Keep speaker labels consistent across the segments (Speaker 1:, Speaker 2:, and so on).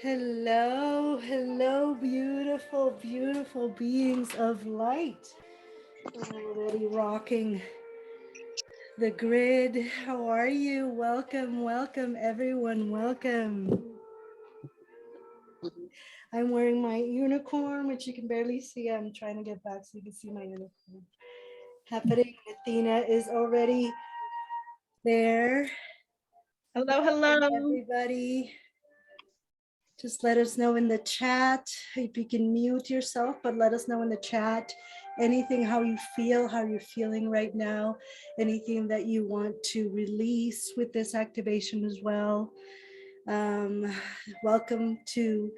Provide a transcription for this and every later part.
Speaker 1: Hello, hello, beautiful, beautiful beings of light. Already rocking the grid. How are you? Welcome, welcome, everyone. Welcome. I'm wearing my unicorn, which you can barely see. I'm trying to get back so you can see my unicorn. Happening. Athena is already there.
Speaker 2: Hello,
Speaker 1: Welcome,
Speaker 2: hello.
Speaker 1: everybody. Just let us know in the chat if you can mute yourself, but let us know in the chat anything, how you feel, how you're feeling right now, anything that you want to release with this activation as well. Welcome to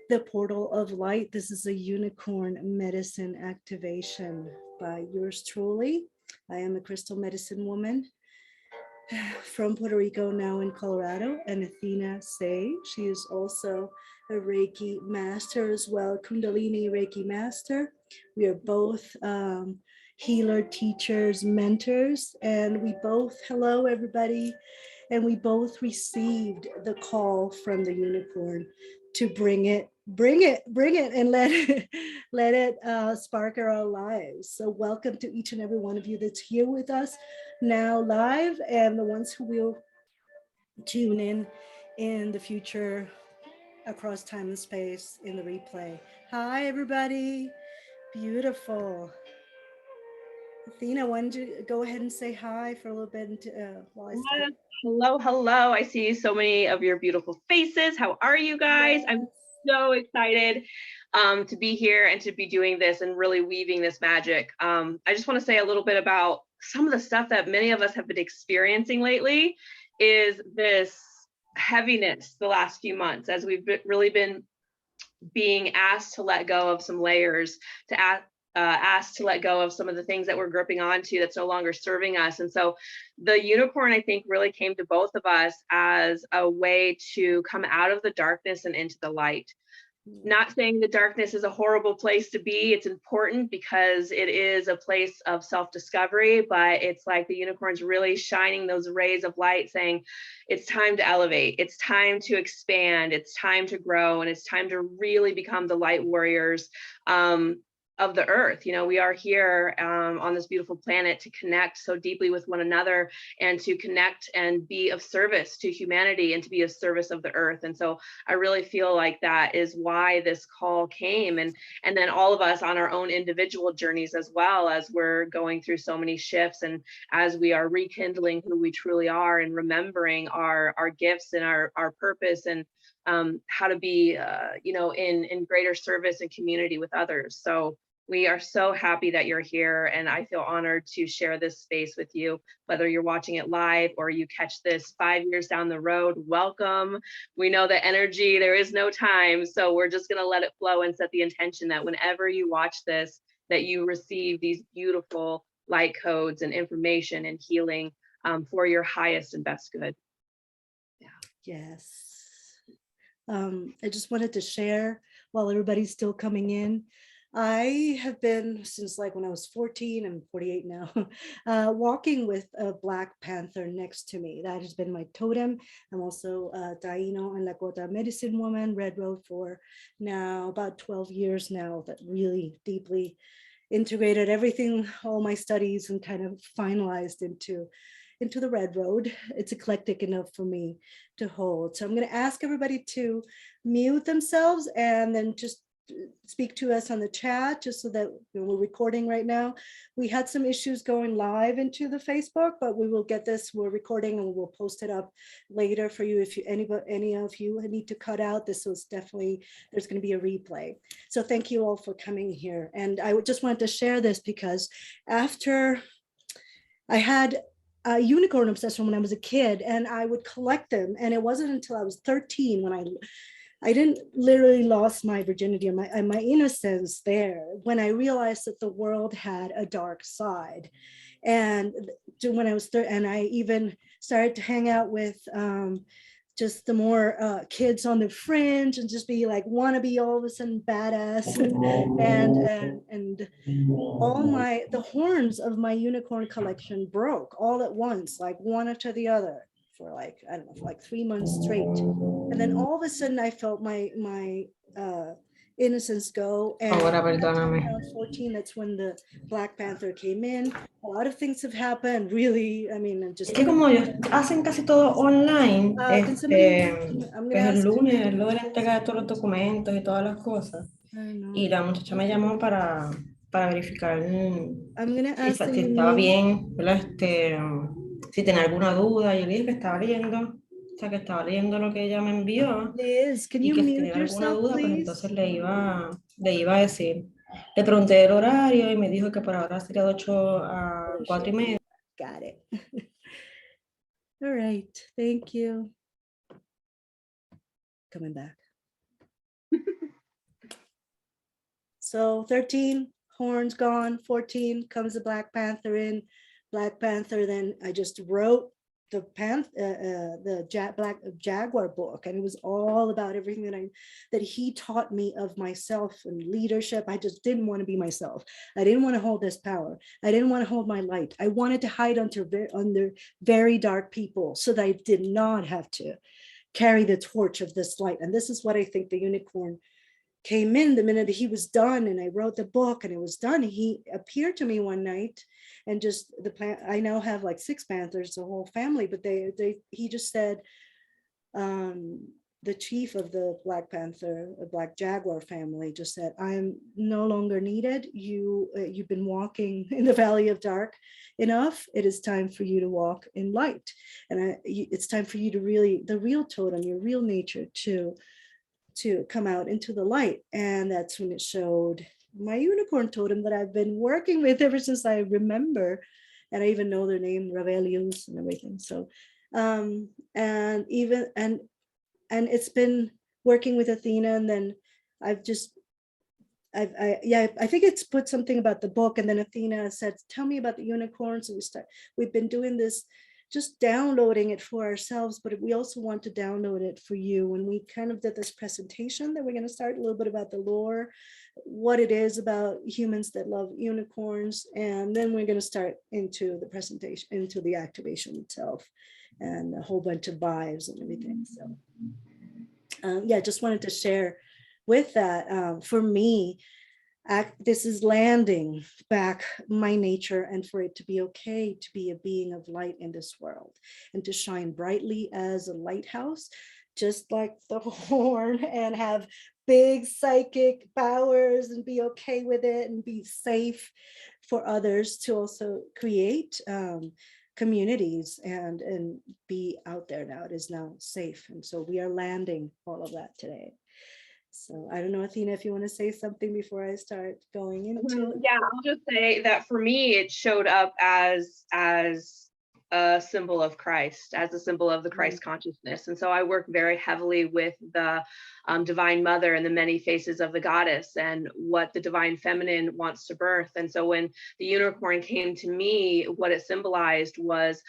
Speaker 1: the Portal of Light. This is a unicorn medicine activation by yours truly. I am a crystal medicine woman from Puerto Rico, now in Colorado, and Athena Seye. She is also a Reiki master as well, Kundalini Reiki master. We are both healer, teachers, mentors, and we both, hello everybody, and we both received the call from the unicorn to bring it, and let it spark our lives. So welcome to each and every one of you that's here with us now live, and the ones who will tune in the future across time and space in the replay. Hi everybody, beautiful. Athena, why don't you go ahead and say hi for a little bit while I start.
Speaker 2: Yes. Hello, hello. I see so many of your beautiful faces. How are you guys?
Speaker 1: Yes.
Speaker 2: I'm so excited to be here and to be doing this and really weaving this magic. I just want to say a little bit about some of the stuff that many of us have been experiencing lately is this heaviness the last few months as we've really been being asked to let go of some layers, to asked to let go of some of the things that we're gripping onto that's no longer serving us. And so the unicorn, I think, really came to both of us as a way to come out of the darkness and into the light. Not saying the darkness is a horrible place to be. It's important because it is a place of self-discovery, but it's like the unicorn's really shining those rays of light saying, it's time to elevate, it's time to expand, it's time to grow, and it's time to really become the light warriors of the earth. You know, we are here on this beautiful planet to connect so deeply with one another and to connect and be of service to humanity and to be of service of the earth. And so I really feel like that is why this call came. And then all of us on our own individual journeys as well, as we're going through so many shifts and as we are rekindling who we truly are and remembering our gifts and our purpose and how to be, in greater service and community with others. So we are so happy that you're here, and I feel honored to share this space with you, whether you're watching it live or you catch this 5 years down the road. Welcome. We know that energy, there is no time, so we're just going to let it flow and set the intention that whenever you watch this, that you receive these beautiful light codes and information and healing for your highest and best good.
Speaker 1: Yeah. Yes. I just wanted to share while everybody's still coming in. I have been since like when I was 14, I'm 48 now, walking with a Black Panther next to me. That has been my totem. I'm also a Taino and Lakota medicine woman, Red Road for now about 12 years now, that really deeply integrated everything, all my studies, and kind of finalized into the Red Road. It's eclectic enough for me to hold. So I'm going to ask everybody to mute themselves and then just speak to us on the chat, just so that we're recording right now. We had some issues going live into the Facebook, but we will get this. We're recording and we'll post it up later for you. If you any of you need to cut out, this was definitely, there's going to be a replay. So thank you all for coming here. And I just wanted to share this because after I had a unicorn obsession when I was a kid, and I would collect them. And it wasn't until I was 13 when I didn't literally lost my virginity and my innocence there, when I realized that the world had a dark side. And when I was and I even started to hang out with just the more kids on the fringe and just be like, want to be all of a sudden badass, and all the horns of my unicorn collection broke all at once, like one after the other. for like, I don't know, for like 3 months straight. And then all of a sudden I felt my innocence go. And
Speaker 3: Ahora,
Speaker 1: at that time,
Speaker 3: perdóname.
Speaker 1: around 14, that's when the Black Panther came in. A lot of things have happened, really. I mean,
Speaker 3: Es que como ellos hacen casi todo online,
Speaker 1: can somebody, I'm
Speaker 3: pues
Speaker 1: gonna
Speaker 3: el
Speaker 1: ask.
Speaker 3: lunes es lo de la entrega de todos los documentos y todas las cosas.
Speaker 1: I know.
Speaker 3: Y la muchacha me llamó para verificar
Speaker 1: I'm gonna
Speaker 3: si,
Speaker 1: ask
Speaker 3: si estaba bien, ¿verdad? Si tenía alguna duda. Yo le dije que estaba leyendo, o sea, que estaba leyendo lo que ella me envió.
Speaker 1: Liz, can
Speaker 3: Y
Speaker 1: you
Speaker 3: que si
Speaker 1: mute
Speaker 3: tenía alguna
Speaker 1: yourself,
Speaker 3: duda, pues
Speaker 1: please?
Speaker 3: entonces le iba a decir. Le pregunté el horario y me dijo que por ahora sería de 8 a 4:30.
Speaker 1: Got it. All right, thank you. Coming back. So 13, horns gone. 14 comes the Black Panther in. Black Panther, then I just wrote the Black Jaguar book, and it was all about everything that he taught me of myself and leadership. I just didn't want to be myself. I didn't want to hold this power. I didn't want to hold my light. I wanted to hide under very dark people so that I did not have to carry the torch of this light. And this is what I think the unicorn came in the minute he was done, and I wrote the book and it was done. He appeared to me one night, and just I now have like 6 panthers, the whole family, but he just said, the chief of the Black Panther, Black Jaguar family, just said, I'm no longer needed. You've been walking in the valley of dark enough. It is time for you to walk in light. And it's time for you to really, the real totem, your real nature, to come out into the light. And that's when it showed my unicorn totem that I've been working with ever since I remember. And I even know their name, Ravelius and everything. So, and it's been working with Athena. And then I think it's put something about the book. And then Athena said, tell me about the unicorns. And we've been doing this, just downloading it for ourselves, but we also want to download it for you. And we kind of did this presentation that we're going to start a little bit about the lore, what it is about humans that love unicorns. And then we're going to start into the presentation, into the activation itself, and a whole bunch of vibes and everything. So just wanted to share with that. For me, this is landing back my nature, and for it to be okay to be a being of light in this world and to shine brightly as a lighthouse, just like the horn, and have big psychic powers and be okay with it and be safe for others, to also create communities and be out there now. It is now safe. And so we are landing all of that today. So I don't know, Athena, if you want to say something before I start going into.
Speaker 2: Yeah, I'll just say that for me, it showed up as a symbol of Christ, as a symbol of the Christ consciousness. And so I work very heavily with the Divine Mother and the many faces of the goddess and what the divine feminine wants to birth. And so when the unicorn came to me, what it symbolized was,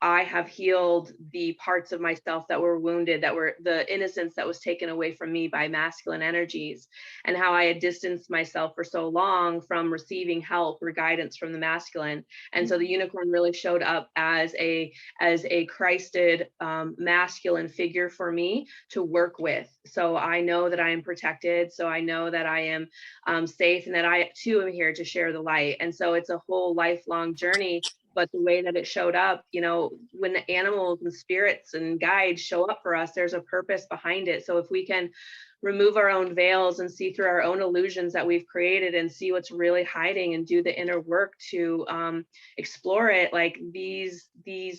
Speaker 2: I have healed the parts of myself that were wounded, that were the innocence that was taken away from me by masculine energies, and how I had distanced myself for so long from receiving help or guidance from the masculine. And so the unicorn really showed up as a Christed masculine figure for me to work with. So I know that I am protected. So I know that I am safe, and that I too am here to share the light. And so it's a whole lifelong journey. But the way that it showed up, when the animals and spirits and guides show up for us, there's a purpose behind it. So if we can remove our own veils and see through our own illusions that we've created and see what's really hiding and do the inner work to explore it, like these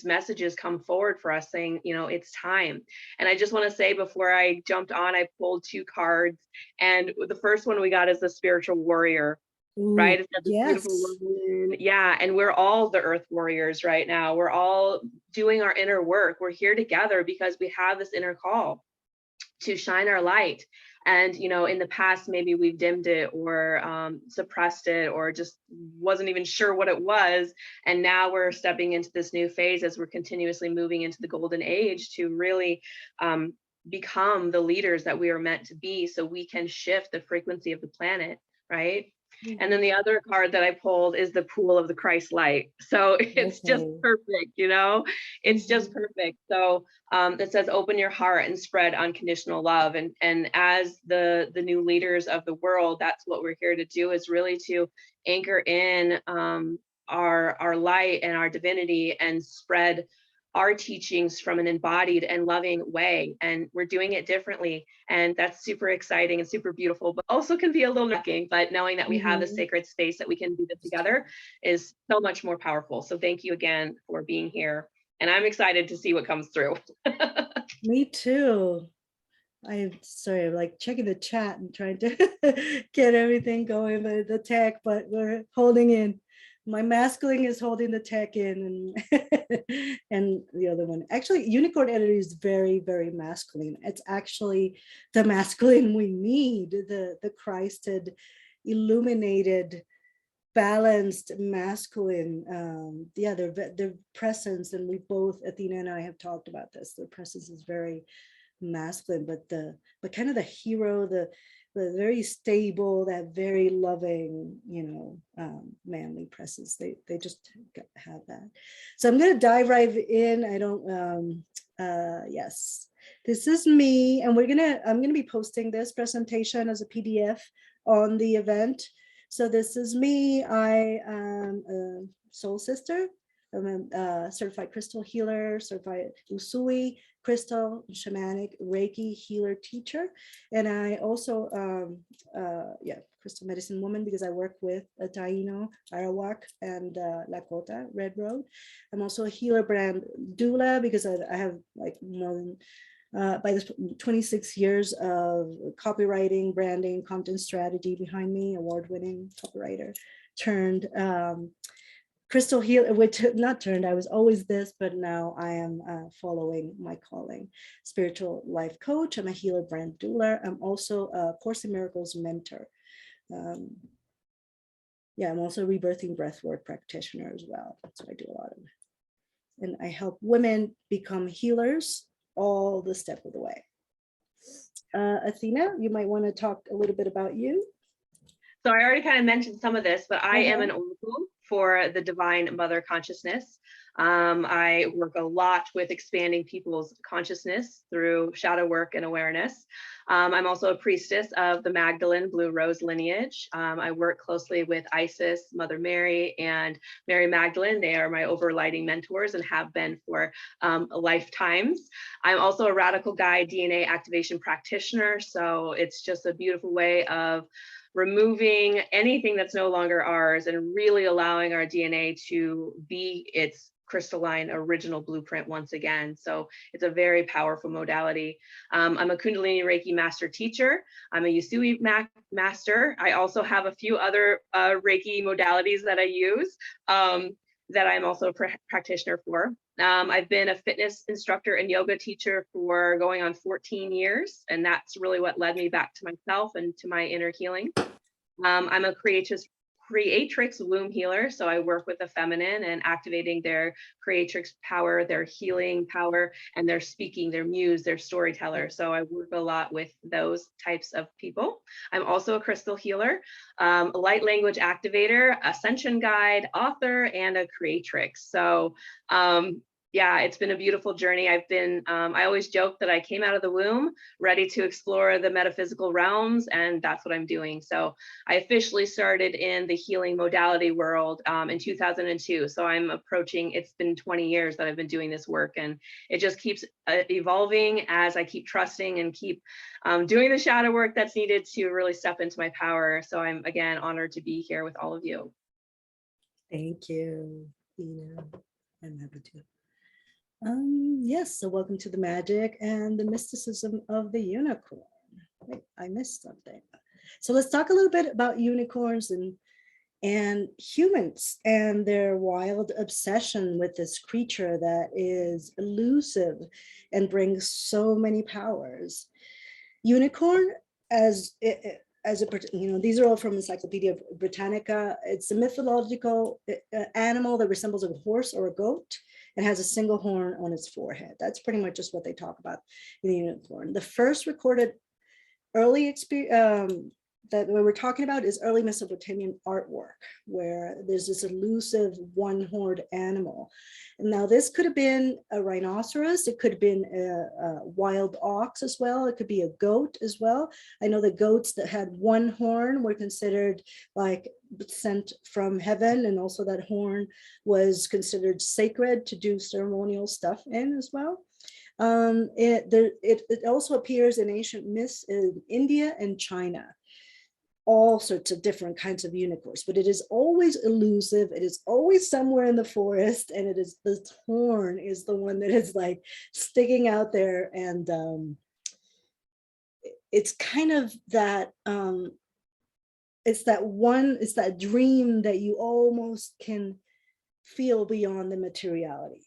Speaker 2: messages come forward for us saying, it's time. And I just want to say, before I jumped on, I pulled 2 cards, and the first one we got is the spiritual warrior.
Speaker 1: Ooh,
Speaker 2: right? It's got this
Speaker 1: yes.
Speaker 2: beautiful woman. Yeah. And we're all the earth warriors right now. We're all doing our inner work. We're here together because we have this inner call to shine our light. And, in the past, maybe we've dimmed it or suppressed it or just wasn't even sure what it was. And now we're stepping into this new phase as we're continuously moving into the golden age to really become the leaders that we are meant to be, so we can shift the frequency of the planet. right? And then the other card that I pulled is the pool of the Christ light. So it's just
Speaker 1: Okay.
Speaker 2: perfect, you know, it's just perfect. So it says, open your heart and spread unconditional love. And as the new leaders of the world, that's what we're here to do, is really to anchor in our light and our divinity and spread our teachings from an embodied and loving way. And we're doing it differently. And that's super exciting and super beautiful, but also can be a little nerve-wracking. But knowing that we have this sacred space that we can do this together is so much more powerful. So thank you again for being here. And I'm excited to see what comes through.
Speaker 1: Me too. I'm sorry, I'm like checking the chat and trying to get everything going, but the tech, but we're holding in. My masculine is holding the tech in, and and the other one. Actually, unicorn energy is very, very masculine. It's actually the masculine we need, the Christed, illuminated, balanced masculine. Yeah, their presence, and we both, Athena and I, have talked about this. Their presence is very masculine, but kind of the hero, the very stable, that very loving, manly presence. They just have that. So I'm going to dive right in. I don't yes, this is me, and I'm gonna be posting this presentation as a PDF on the event. So this is me. I am a soul sister. I'm a certified crystal healer, certified Usui, crystal, shamanic, Reiki healer teacher. And I also, crystal medicine woman, because I work with Taino, Arawak, and Lakota, Red Road. I'm also a healer brand doula, because I have like more than, by this 26 years of copywriting, branding, content strategy behind me, award-winning copywriter turned crystal healer, which not turned, I was always this, but now I am following my calling. Spiritual life coach. I'm a healer brand doula. I'm also a Course in Miracles mentor. I'm also a rebirthing breathwork practitioner as well. That's what I do a lot of. And I help women become healers all the step of the way. Athena, you might want to talk a little bit about you.
Speaker 2: So I already kind of mentioned some of this, but I am an oracle for the divine mother consciousness. I work a lot with expanding people's consciousness through shadow work and awareness. I'm also a priestess of the Magdalene Blue Rose lineage. I work closely with Isis, Mother Mary, and Mary Magdalene. They are my overlighting mentors and have been for lifetimes. I'm also a radical guide DNA activation practitioner. So it's just a beautiful way of removing anything that's no longer ours and really allowing our DNA to be its crystalline original blueprint once again. So it's a very powerful modality. I'm a Kundalini Reiki master teacher. I'm a Usui master. I also have a few other Reiki modalities that I use that I'm also a practitioner for. I've been a fitness instructor and yoga teacher for going on 14 years, and that's really what led me back to myself and to my inner healing. I'm a creatrix womb healer, so I work with the feminine and activating their creatrix power, their healing power, and their speaking, their muse, their storyteller. So I work a lot with those types of people. I'm also a crystal healer, a light language activator, ascension guide, author, and a creatrix. So yeah, it's been a beautiful journey. I always joke that I came out of the womb ready to explore the metaphysical realms, and that's what I'm doing. So I officially started in the healing modality world in 2002. So it's been 20 years that I've been doing this work, and it just keeps evolving as I keep trusting and keep doing the shadow work that's needed to really step into my power. So I'm, again, honored to be here with all of you.
Speaker 1: Thank you, Ina. I'm happy to. Yes, so welcome to the magic and the mysticism of the unicorn. Wait, I missed something. So let's talk a little bit about unicorns and humans and their wild obsession with this creature that is elusive and brings so many powers. Unicorn, these are all from Encyclopedia Britannica. It's a mythological animal that resembles a horse or a goat and has a single horn on its forehead. That's pretty much just what they talk about in the unicorn. The first recorded early that what we're talking about is early Mesopotamian artwork, where there's this elusive one-horned animal. And now this could have been a rhinoceros, it could have been a wild ox as well, it could be a goat as well. I know the goats that had one horn were considered like sent from heaven, and also that horn was considered sacred to do ceremonial stuff in as well. It also appears in ancient myths in India and China, all sorts of different kinds of unicorns, but it is always elusive. It is always somewhere in the forest, and it is the horn is the one that is like sticking out there. And it's kind of that it's that dream that you almost can feel beyond the materiality.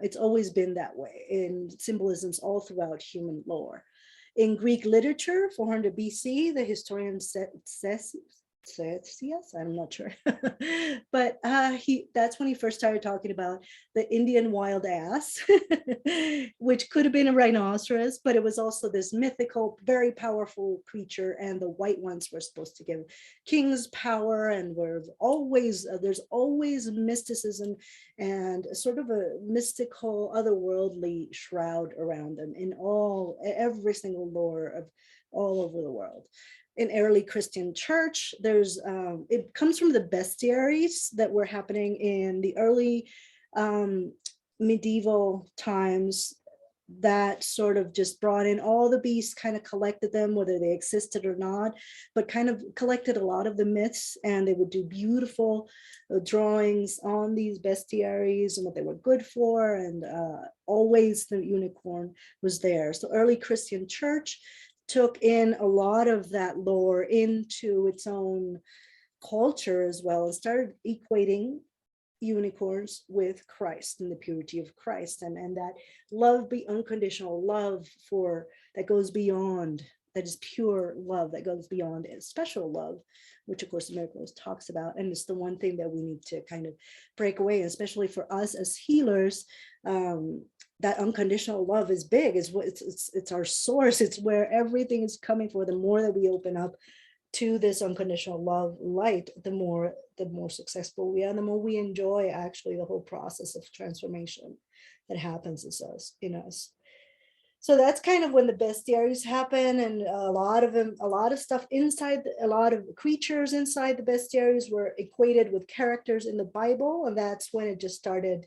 Speaker 1: It's always been that way in symbolisms all throughout human lore. In Greek literature, 400 BC, the historian Ctesias, I'm not sure, but that's when he first started talking about the Indian wild ass, which could have been a rhinoceros, but it was also this mythical, very powerful creature, and the white ones were supposed to give kings power, and there's always mysticism and sort of a mystical, otherworldly shroud around them in every single lore of all over the world. In early Christian church, it comes from the bestiaries that were happening in the early medieval times, that sort of just brought in all the beasts, kind of collected them, whether they existed or not, but kind of collected a lot of the myths, and they would do beautiful drawings on these bestiaries and what they were good for, and always the unicorn was there. So early Christian church took in a lot of that lore into its own culture as well, and started equating unicorns with Christ and the purity of Christ, and that love, be unconditional love for that goes beyond, that is pure love that goes beyond a special love, which of course the Miracles talks about. And it's the one thing that we need to kind of break away, especially for us as healers. That unconditional love is big, it's our source, it's where everything is coming for. The more that we open up to this unconditional love light, the more successful we are, the more we enjoy actually the whole process of transformation that happens in us. So that's kind of when the bestiaries happen, and a lot of stuff inside, a lot of creatures inside the bestiaries were equated with characters in the Bible, and that's when it just started.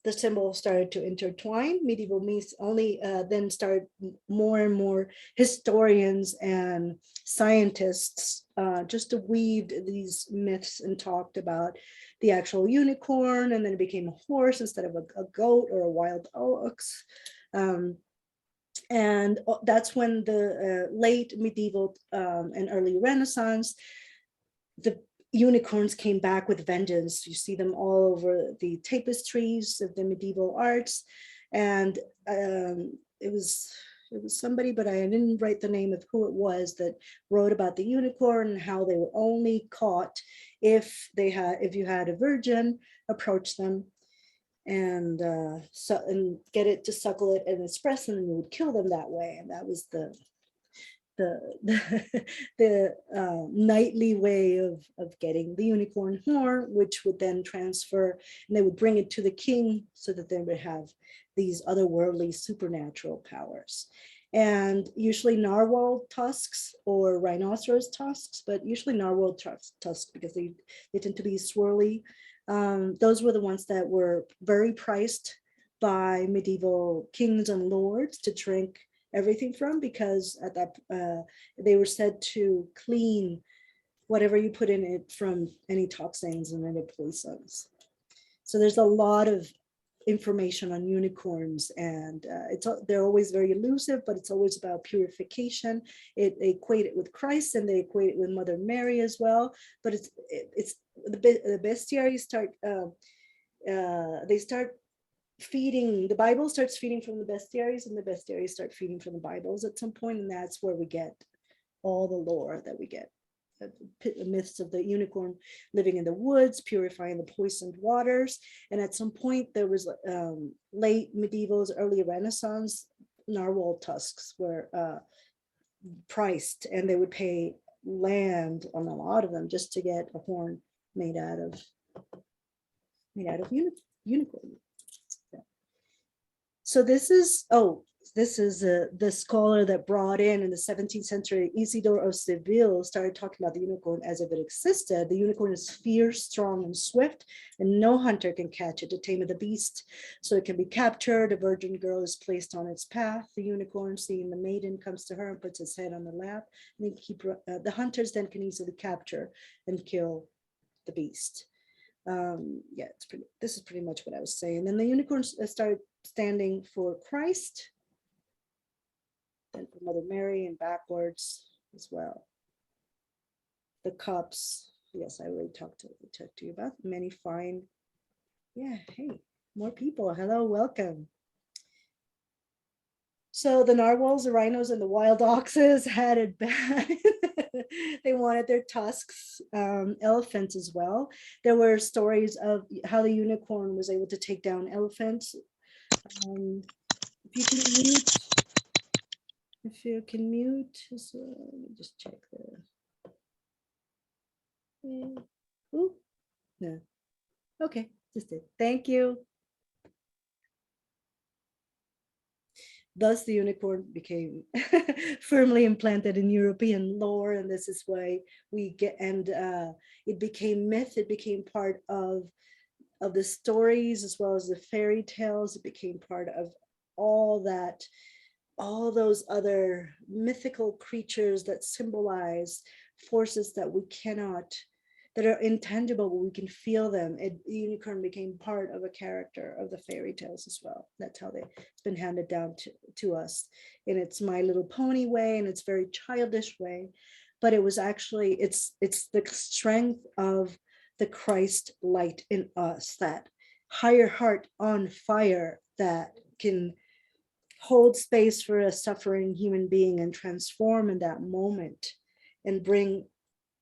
Speaker 1: The symbol started to intertwine. Medieval myths only then started more and more historians and scientists just to weave these myths and talked about the actual unicorn, and then it became a horse instead of a goat or a wild ox. And that's when the late medieval and early Renaissance, the unicorns came back with vengeance. You see them all over the tapestries of the medieval arts. And it was somebody, but I didn't write the name of who it was, that wrote about the unicorn and how they were only caught if you had a virgin approach them and get it to suckle it and express them, and you would kill them that way. And that was the knightly way of getting the unicorn horn, which would then transfer, and they would bring it to the king so that they would have these otherworldly supernatural powers. And usually narwhal tusks or rhinoceros tusks, but usually narwhal tusks because they tend to be swirly. Those were the ones that were very prized by medieval kings and lords to drink everything from, because at that they were said to clean whatever you put in it from any toxins and any poisons. So there's a lot of information on unicorns, and they're always very elusive, but it's always about purification. They equate it with Christ, and they equate it with Mother Mary as well. But it's the bestiaries start feeding, the Bible starts feeding from the bestiaries, and the bestiaries start feeding from the Bibles at some point, and that's where we get all the lore that we get. The myths of the unicorn living in the woods, purifying the poisoned waters. And at some point there was late medievals, early Renaissance, narwhal tusks were priced, and they would pay land on a lot of them just to get a horn made out of unicorn. So this is the scholar that brought in the 17th century, Isidore of Seville, started talking about the unicorn as if it existed. The unicorn is fierce, strong, and swift, and no hunter can catch it to tame the beast. So it can be captured. A virgin girl is placed on its path. The unicorn, seeing the maiden, comes to her and puts its head on the lap. And the hunters then can easily capture and kill the beast. This is pretty much what I was saying. Then the unicorns started standing for Christ, then for Mother Mary, and backwards as well. The cups, yes, I already talked to you about many fine. Yeah, hey, more people. Hello, welcome. So the narwhals, the rhinos, and the wild oxes had it bad. They wanted their tusks. Elephants as well. There were stories of how the unicorn was able to take down elephants. If you can mute, so let me just check Ooh, no. Okay, just did. Thank you. Thus, the unicorn became firmly implanted in European lore, and this is why we get. And it became myth. It became part of the stories as well as the fairy tales. It became part of all that, all those other mythical creatures that symbolize forces that we cannot, that are intangible, but we can feel them. The unicorn became part of a character of the fairy tales as well. That's how it's been handed down to us in its My Little Pony way, and its very childish way. But it was actually, it's the strength of the Christ light in us, that higher heart on fire that can hold space for a suffering human being and transform in that moment and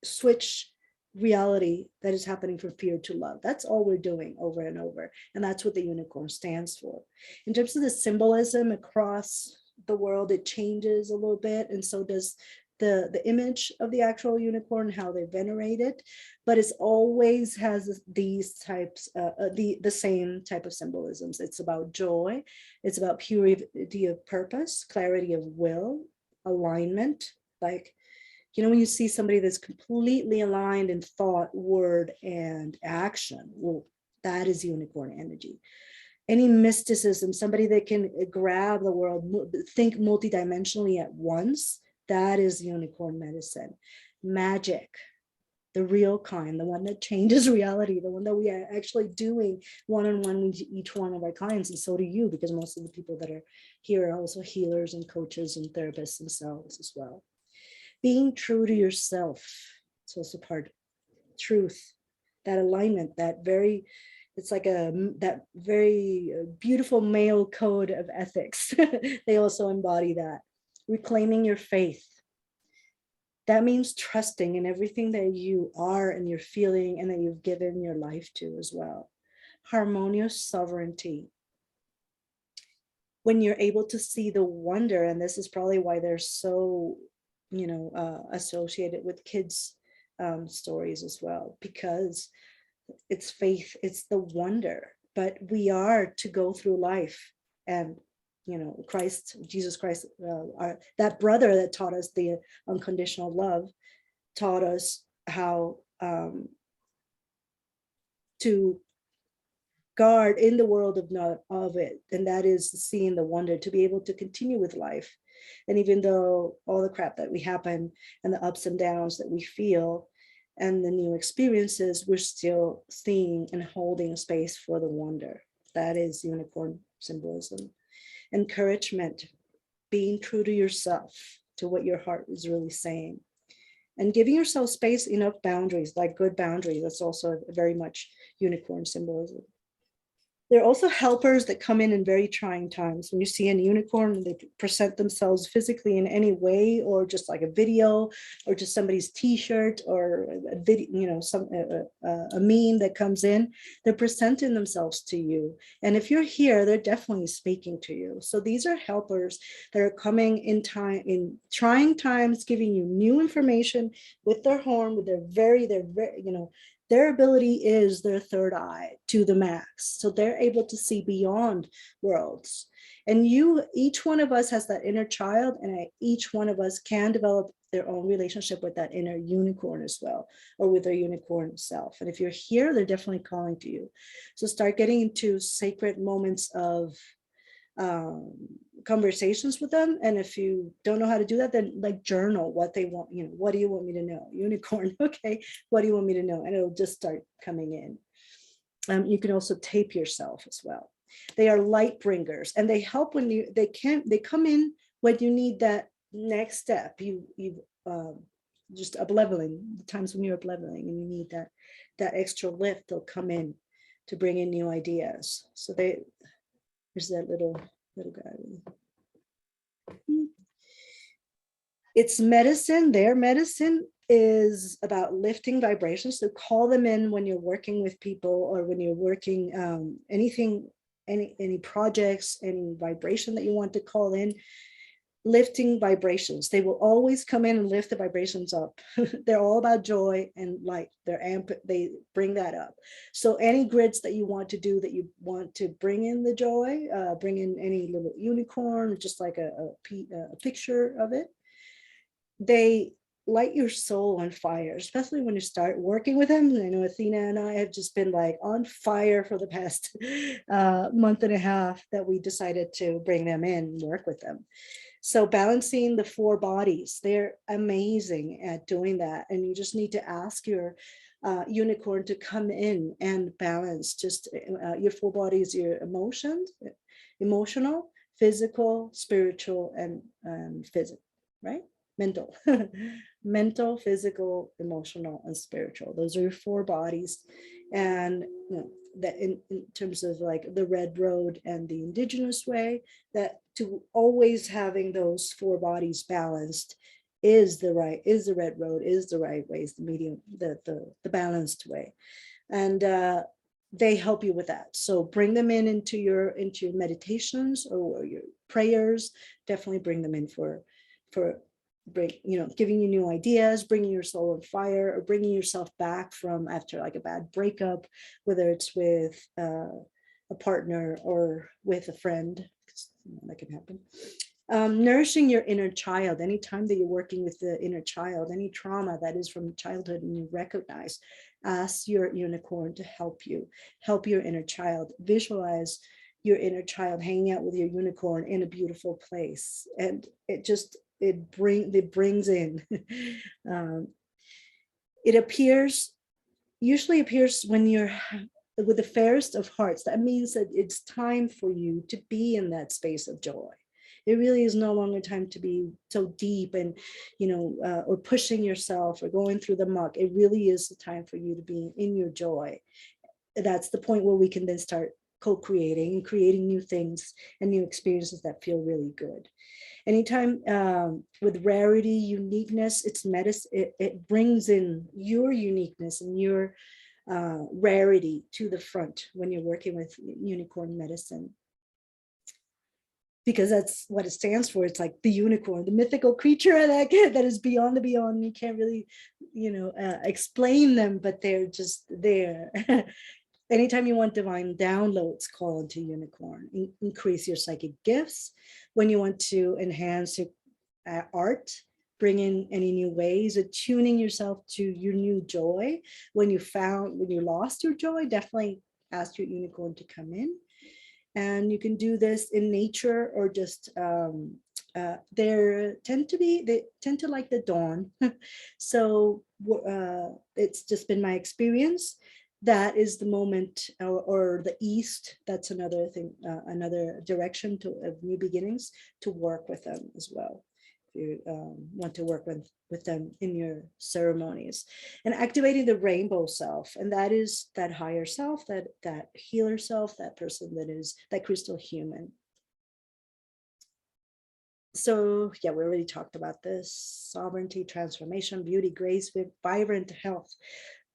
Speaker 1: switch reality that is happening from fear to love. That's all we're doing over and over. And that's what the unicorn stands for. In terms of the symbolism across the world, it changes a little bit. And so does the image of the actual unicorn, how they venerate it, but it always has these types, the same type of symbolisms. It's about joy. It's about purity of purpose, clarity of will, alignment. Like, you know, when you see somebody that's completely aligned in thought, word, and action, well, that is unicorn energy. Any mysticism, somebody that can grab the world, think multidimensionally at once, that is unicorn medicine. Magic, the real kind, the one that changes reality, the one that we are actually doing one-on-one with each one of our clients, and so do you, because most of the people that are here are also healers and coaches and therapists themselves as well. Being true to yourself, it's also part of truth, that alignment, that very, it's like that very beautiful male code of ethics. They also embody that. Reclaiming your faith. That means trusting in everything that you are and you're feeling and that you've given your life to as well. Harmonious sovereignty. When you're able to see the wonder, and this is probably why they're so, associated with kids' stories as well, because it's faith, it's the wonder. But we are to go through life, and Jesus Christ, that brother that taught us the unconditional love, taught us how to guard in the world of it, and that is seeing the wonder, to be able to continue with life. And even though all the crap that we happen and the ups and downs that we feel and the new experiences, we're still seeing and holding space for the wonder. That is unicorn symbolism. Encouragement, being true to yourself, to what your heart is really saying, and giving yourself space, enough boundaries, like good boundaries. That's also very much unicorn symbolism. There are also helpers that come in very trying times. When you see a unicorn, they present themselves physically in any way, or just like a video, or just somebody's T-shirt, or a video, you know, a meme that comes in. They're presenting themselves to you, and if you're here, they're definitely speaking to you. So these are helpers that are coming in trying times, giving you new information with their horn, with their very, you know, their ability is their third eye to the max. So they're able to see beyond worlds. And each one of us has that inner child, and each one of us can develop their own relationship with that inner unicorn as well, or with their unicorn self. And if you're here, they're definitely calling to you. So start getting into sacred moments of conversations with them. And if you don't know how to do that, then like journal what they want. You know, what do you want me to know? Unicorn. Okay, what do you want me to know? And it'll just start coming in. You can also tape yourself as well. They are light bringers, and they help when they come in when you need that next step. You just up leveling, the times when you're up leveling and you need that extra lift, they'll come in to bring in new ideas. So there's that little guy. It's medicine. Their medicine is about lifting vibrations. So call them in when you're working with people, or when you're working anything, any projects, any vibration that you want to call in. Lifting vibrations. They will always come in and lift the vibrations up. They're all about joy and light. They bring that up. So any grids that you want to do, that you want to bring in the joy, bring in any little unicorn, just like a picture of it. They light your soul on fire, especially when you start working with them. I know Athena and I have just been like on fire for the past month and a half that we decided to bring them in and work with them. So balancing the 4 bodies, they're amazing at doing that. And you just need to ask your unicorn to come in and balance just your 4 bodies, your emotions, emotional, physical, spiritual, and physical, right? Mental, mental, physical, emotional, and spiritual. Those are your 4 bodies. And you know, that in terms of like the red road and the indigenous way, that to always having those 4 bodies balanced is the red road, is the right way, is the medium, the balanced way. And they help you with that. So bring them into your meditations or your prayers. Definitely bring them in for giving you new ideas, bringing your soul on fire, or bringing yourself back from after like a bad breakup, whether it's with a partner or with a friend. That can happen. Nourishing your inner child. Anytime that you're working with the inner child, any trauma that is from childhood and you recognize, ask your unicorn to help your inner child. Visualize your inner child hanging out with your unicorn in a beautiful place, and it brings in. It usually appears when you're with the fairest of hearts. That means that it's time for you to be in that space of joy. It really is no longer time to be so deep and, or pushing yourself or going through the muck. It really is the time for you to be in your joy. That's the point where we can then start co-creating and creating new things and new experiences that feel really good. Anytime with rarity, uniqueness, it's medicine. It brings in your uniqueness and your rarity to the front when you're working with unicorn medicine, because that's what it stands for. It's like the unicorn, the mythical creature that is beyond the beyond. You can't really, explain them, but they're just there. Anytime you want divine downloads, call into unicorn. Increase your psychic gifts. When you want to enhance your art, bring in any new ways, attuning yourself to your new joy. When you lost your joy, definitely ask your unicorn to come in. And you can do this in nature or just they tend to like the dawn. So it's just been my experience. That is the moment, or the east. That's another thing, another direction of new beginnings, to work with them as well. you want to work with them in your ceremonies. And activating the rainbow self, and that is that higher self, that healer self, that person that is that crystal human. So yeah, we already talked about this: sovereignty, transformation, beauty, grace, vibrant health,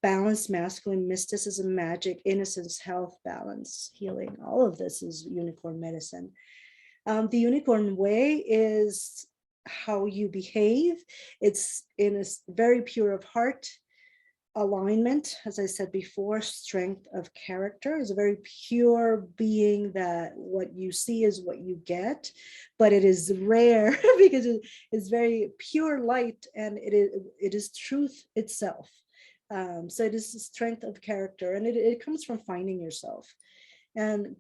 Speaker 1: balance, masculine, mysticism, magic, innocence, health, balance, healing. All of this is unicorn medicine. The unicorn way is how you behave. It's in a very pure of heart, alignment, as I said before, strength of character, is a very pure being, that what you see is what you get, but it is rare because it is very pure light, and it is truth itself. So it is the strength of character, and it comes from finding yourself. And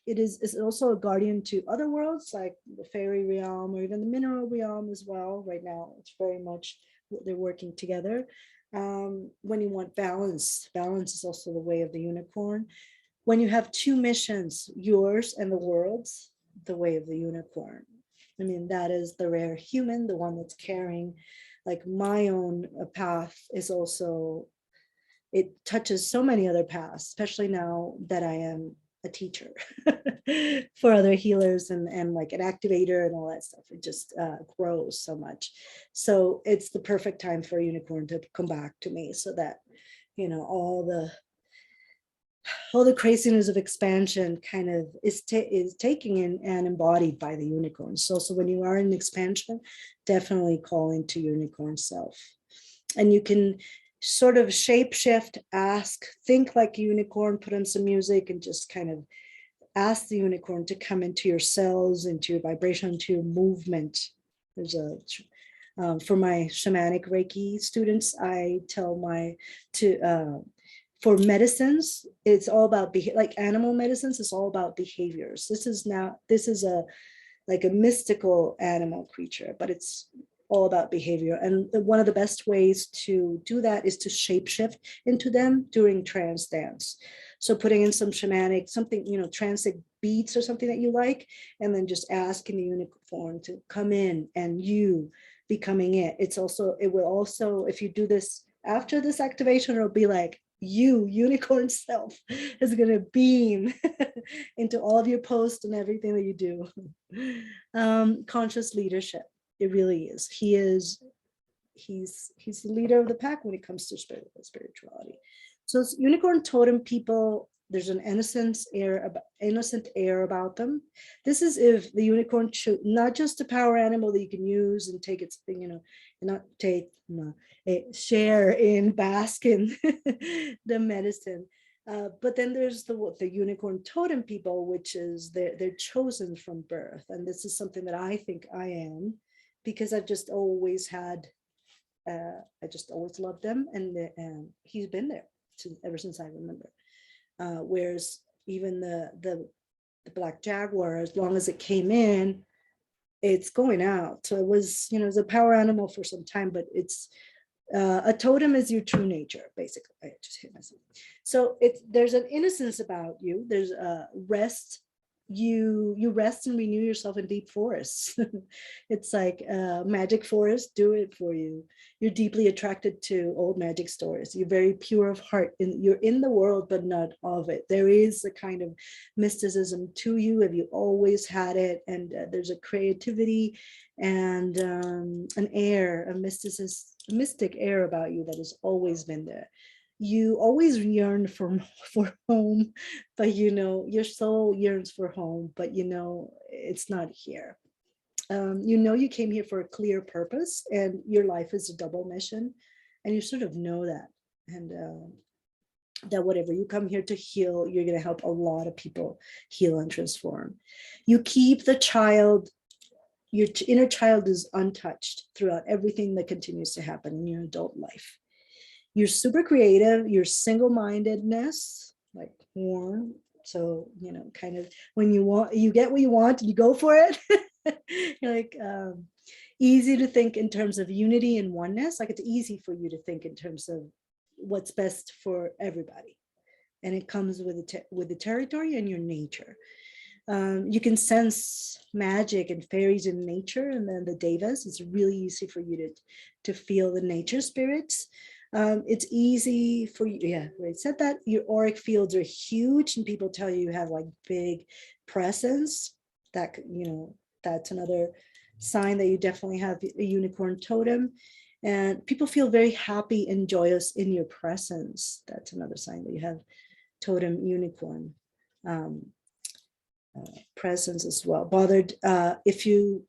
Speaker 1: it's also a guardian to other worlds, like the fairy realm or even the mineral realm as well. Right now, it's very much they're working together. When you want balance is also the way of the unicorn. When you have two missions, yours and the world's, the way of the unicorn. I mean, that is the rare human, the one that's carrying, like my own path is also, it touches so many other paths, especially now that I am a teacher for other healers and like an activator and all that stuff. It just grows so much. So it's the perfect time for a unicorn to come back to me, so that, you know, all the craziness of expansion kind of is taken in and embodied by the unicorn. So when you are in expansion, definitely call into unicorn self. And you can sort of shape shift, ask, think like a unicorn, put on some music and just kind of ask the unicorn to come into your cells, into your vibration, into your movement. There's a for my shamanic Reiki students, I tell for medicines, it's all about like animal medicines, it's all about behaviors. This is like a mystical animal creature, but it's all about behavior. And one of the best ways to do that is to shapeshift into them during trance dance. So putting in some shamanic, something, you know, transic beats or something that you like, and then just asking the unicorn to come in and you becoming it. It will also, if you do this after this activation, it'll be like, you, unicorn self, is going to beam into all of your posts and everything that you do. Conscious leadership. It really is. He's the leader of the pack when it comes to spirituality. So it's unicorn totem people, there's an innocent air about them. This is if the unicorn not just a power animal that you can use and take its thing, you know, and not take share in, bask in the medicine. But then there's the unicorn totem people, which is they're chosen from birth. And this is something that I think I am, because I've just always had, I just always loved them, and he's been there ever since I remember. Whereas even the black jaguar, as long as it came in, it's going out. So it was, you know, it's a power animal for some time, but it's a totem is your true nature, basically. I just hit myself. So there's an innocence about you. There's a rest. You rest and renew yourself in deep forests. It's like magic forest, do it for you. You're deeply attracted to old magic stories. You're very pure of heart, and you're in the world, but not of it. There is a kind of mysticism to you, if you always had it, and there's a creativity and an air, a mystic air about you that has always been there. You always yearn for home, but you know, your soul yearns for home, but you know, it's not here. You know, you came here for a clear purpose, and your life is a double mission, and you sort of know that. And that whatever you come here to heal, you're going to help a lot of people heal and transform. You keep the child, your inner child is untouched throughout everything that continues to happen in your adult life. You're super creative, your single-mindedness, like warm. So, you know, kind of when you get what you want, you go for it. You're like easy to think in terms of unity and oneness. Like it's easy for you to think in terms of what's best for everybody. And it comes with the territory and your nature. You can sense magic and fairies in nature, and then the devas. It's really easy for you to feel the nature spirits. It's easy for you. Yeah, I said that. Your auric fields are huge, and people tell you have like big presence. That, you know, that's another sign that you definitely have a unicorn totem. And people feel very happy and joyous in your presence. That's another sign that you have totem unicorn presence as well. Bothered, if you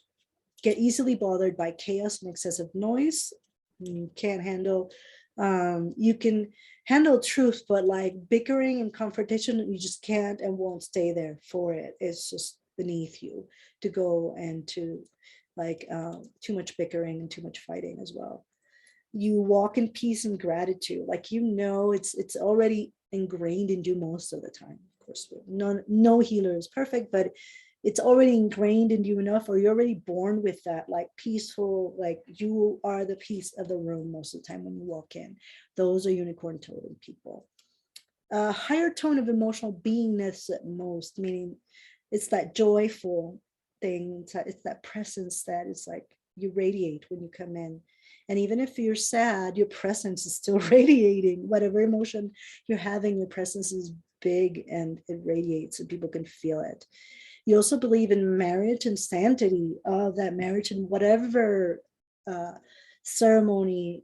Speaker 1: get easily bothered by chaos and excessive noise, you can't handle, you can handle truth, but like bickering and confrontation, you just can't and won't stay there for it. It's just beneath you to go and to like too much bickering and too much fighting as well. You walk in peace and gratitude, like, you know, it's already ingrained in you most of the time. Of course, no healer is perfect, but it's already ingrained in you enough, or you're already born with that, like peaceful, like you are the peace of the room most of the time when you walk in. Those are unicorn totem people. A higher tone of emotional beingness at most, meaning it's that joyful thing, it's that presence that is like you radiate when you come in. And even if you're sad, your presence is still radiating. Whatever emotion you're having, your presence is big and it radiates and people can feel it. You also believe in marriage and sanctity of that marriage, and whatever ceremony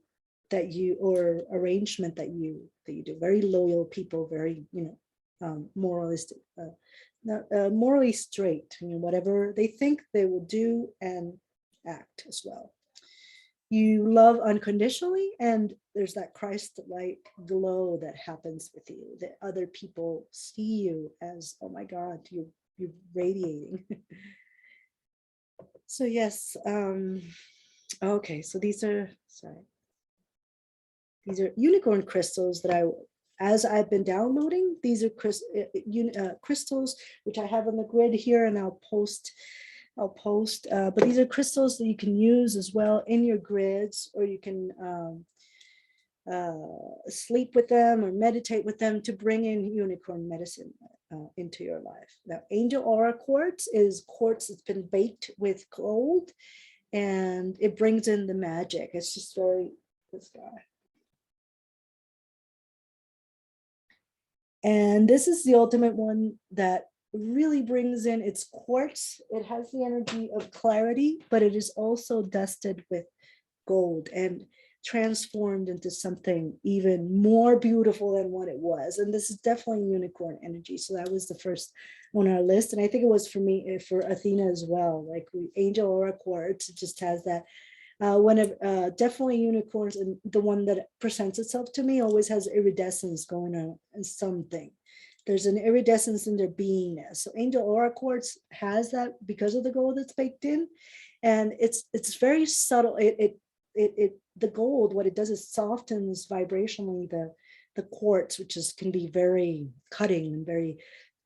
Speaker 1: that you, or arrangement that you do. Very loyal people, very, you know, moralistic, morally straight. You know, whatever they think, they will do and act as well. You love unconditionally, and there's that Christ-like glow that happens with you, that other people see you as, oh my God, you're radiating. So yes, okay, so these are unicorn crystals that as I've been downloading. These are crystals which I have on the grid here, and I'll post, but these are crystals that you can use as well in your grids, or you can sleep with them or meditate with them to bring in unicorn medicine into your life. Now, angel aura quartz is quartz that's been baked with gold, and it brings in the magic. It's just very, this guy. And this is the ultimate one that really brings in, its quartz. It has the energy of clarity, but it is also dusted with gold and transformed into something even more beautiful than what it was. And this is definitely unicorn energy. So that was the first on our list. And I think it was for me, for Athena as well. Like angel aura quartz, it just has that. Definitely unicorns, and the one that presents itself to me always has iridescence going on and something. There's an iridescence in their beingness. So angel aura quartz has that because of the gold that's baked in, and it's very subtle. The gold, what it does is softens vibrationally the quartz, which can be very cutting and very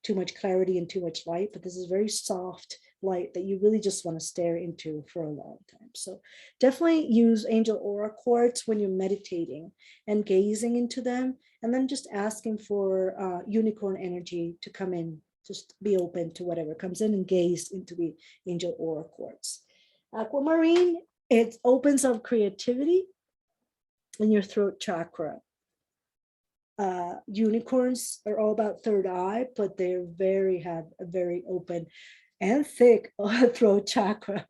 Speaker 1: too much clarity and too much light. But this is very soft light that you really just want to stare into for a long time. So definitely use angel aura quartz when you're meditating and gazing into them, and then just asking for unicorn energy to come in. Just be open to whatever comes in and gaze into the angel aura quartz. Aquamarine, it opens up creativity in your throat chakra. Unicorns are all about third eye, but they have a very open and thick throat chakra.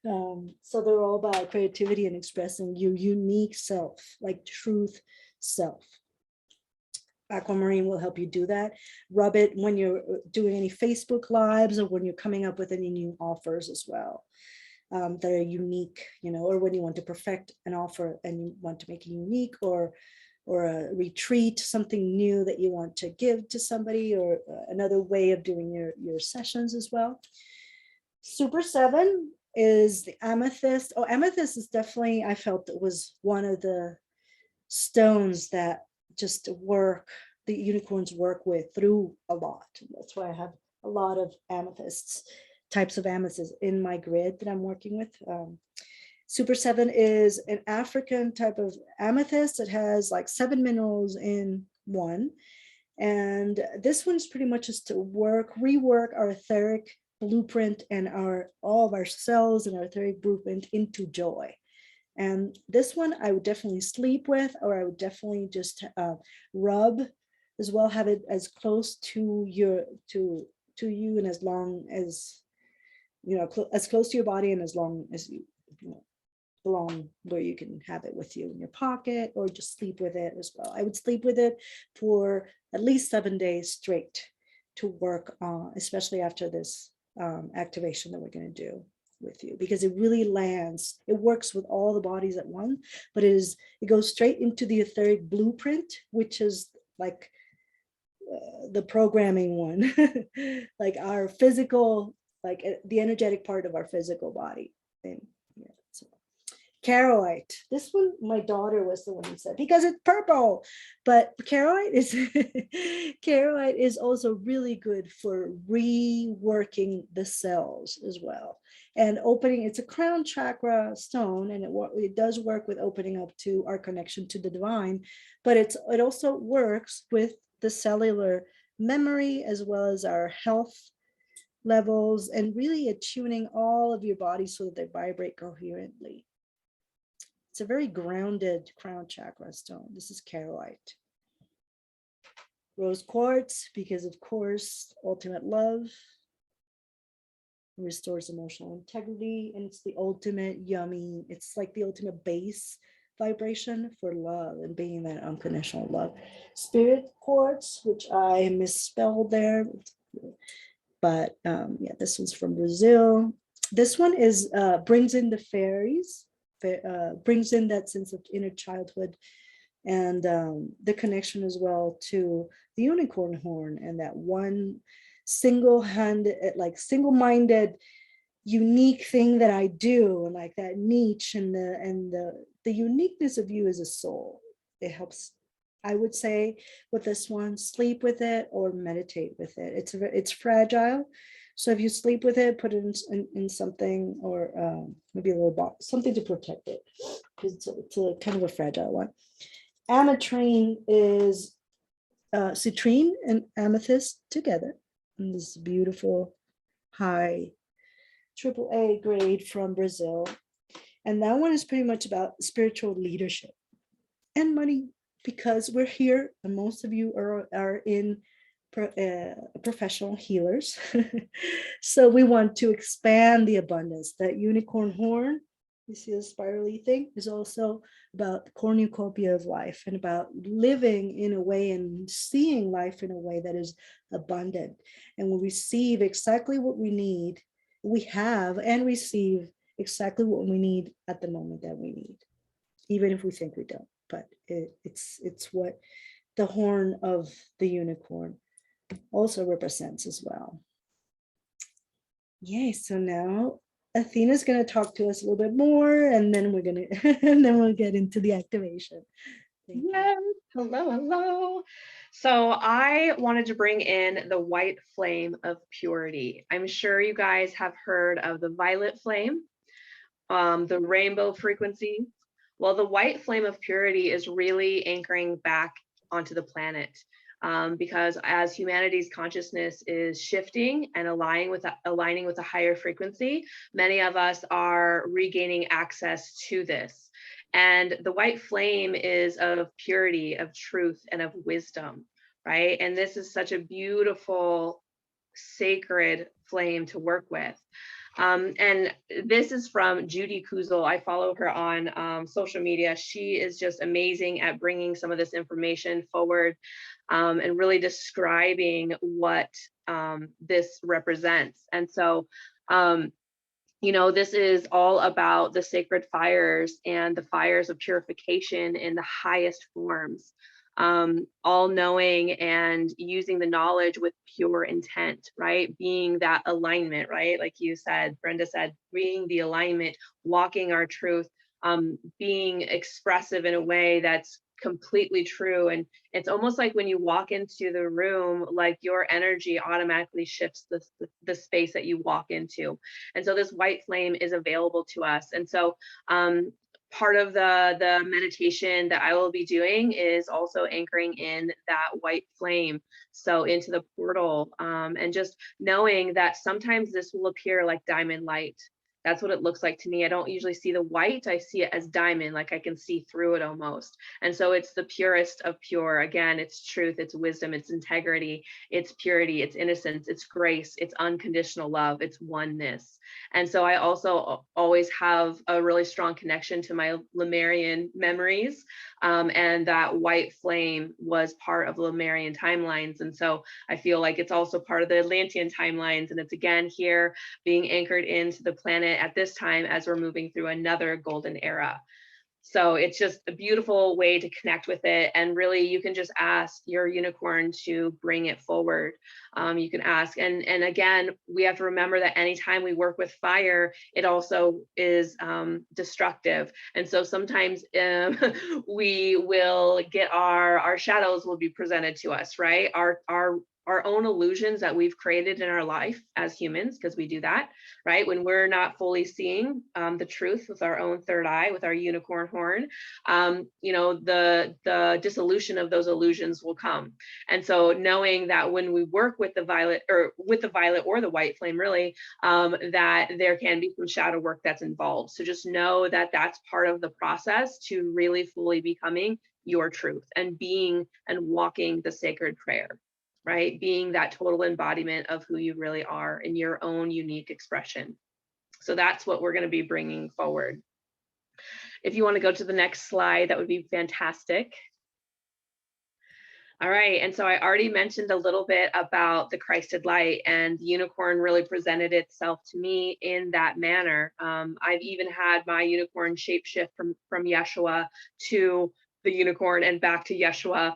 Speaker 1: So they're all about creativity and expressing your unique self, like truth self. Aquamarine will help you do that. Rub it when you're doing any Facebook lives, or when you're coming up with any new offers as well. That are unique, you know, or when you want to perfect an offer and you want to make it unique, or a retreat, something new that you want to give to somebody, or another way of doing your sessions as well. Super 7 is the amethyst. Oh, amethyst is definitely, I felt it was one of the stones that just the unicorns work with through a lot. That's why I have a lot of types of amethysts in my grid that I'm working with. Super 7 is an African type of amethyst. It has like 7 minerals in one, And this one's pretty much just to rework our etheric blueprint and all of our cells and our etheric blueprint into joy. And this one I would definitely sleep with, or I would definitely just rub as well, have it as close to you and as long as, as close to your body and as long as you belong, where you can have it with you in your pocket, or just sleep with it as well. I would sleep with it for at least 7 days straight to work on, especially after this activation that we're going to do with you, because it really lands, it works with all the bodies at once, but it goes straight into the etheric blueprint, which is like the programming one, like our physical, like the energetic part of our physical body thing. Yeah, so Keralite. This one, my daughter was the one who said, because it's purple. But Keralite is also really good for reworking the cells as well. And opening, it's a crown chakra stone, and it does work with opening up to our connection to the divine, but it also works with the cellular memory as well as our health levels, and really attuning all of your body so that they vibrate coherently. It's a very grounded crown chakra stone. This is Keralite. Rose quartz, because of course, ultimate love, restores emotional integrity, and it's the ultimate yummy, it's like the ultimate base vibration for love and being that unconditional love. Spirit quartz, which I misspelled there, but yeah, this one's from Brazil. This one is brings in the fairies, brings in that sense of inner childhood, and the connection as well to the unicorn horn, and that one single-handed, like single-minded, unique thing that I do, and like that niche and the uniqueness of you as a soul. It helps, I would say, with this one, sleep with it or meditate with it. It's fragile, so if you sleep with it, put it in something, or maybe a little box, something to protect it, because it's a kind of a fragile one. Ametrine is citrine and amethyst together, and this beautiful high AAA grade from Brazil. And that one is pretty much about spiritual leadership and money, because we're here and most of you are in professional healers. So we want to expand the abundance. That unicorn horn, you see the spirally thing, is also about the cornucopia of life, and about living in a way and seeing life in a way that is abundant. And we receive exactly what we need. We have and receive exactly what we need at the moment that we need, even if we think we don't. But it's what the horn of the unicorn also represents as well. Yay! So now Athena's going to talk to us a little bit more, and then we're going to and then we'll get into the activation.
Speaker 2: Yes. Hello. So I wanted to bring in the white flame of purity. I'm sure you guys have heard of the violet flame, the rainbow frequency. Well, the white flame of purity is really anchoring back onto the planet, because as humanity's consciousness is shifting and aligning with a higher frequency, many of us are regaining access to this. And the white flame is of purity, of truth, and of wisdom, right? And this is such a beautiful, sacred flame to work with. And this is from Judy Kuzel. I follow her on social media. She is just amazing at bringing some of this information forward, and really describing what this represents. And so, this is all about the sacred fires and the fires of purification in the highest forms, all knowing and using the knowledge with pure intent, right? Being that alignment, right? Like you said, Brenda said, being the alignment, walking our truth, being expressive in a way that's completely true. And it's almost like when you walk into the room, like your energy automatically shifts the space that you walk into. And so this white flame is available to us. And so part of the meditation that I will be doing is also anchoring in that white flame, so into the portal, and just knowing that sometimes this will appear like diamond light. That's what it looks like to me. I don't usually see the white, I see it as diamond, like I can see through it almost. And so it's the purest of pure. Again, it's truth, it's wisdom, it's integrity, it's purity, it's innocence, it's grace, it's unconditional love, it's oneness. And so I also always have a really strong connection to my Lemurian memories. And that white flame was part of Lemurian timelines. And so I feel like it's also part of the Atlantean timelines. And it's again here being anchored into the planet at this time as we're moving through another golden era. So it's just a beautiful way to connect with it. And really, you can just ask your unicorn to bring it forward. You can ask. And again, we have to remember that anytime we work with fire, it also is destructive. And so sometimes we will get our shadows will be presented to us, right? Our own illusions that we've created in our life as humans, because we do that, right? When we're not fully seeing the truth with our own third eye, with our unicorn horn, the dissolution of those illusions will come. And so knowing that when we work with the violet or the white flame, really, that there can be some shadow work that's involved. So just know that that's part of the process to really fully becoming your truth and being and walking the sacred prayer, right? Being that total embodiment of who you really are in your own unique expression. So that's what we're going to be bringing forward. If you want to go to the next slide, that would be fantastic. All right, and so I already mentioned a little bit about the Christed light, and the unicorn really presented itself to me in that manner. I've even had my unicorn shapeshift from Yeshua to the unicorn and back to Yeshua.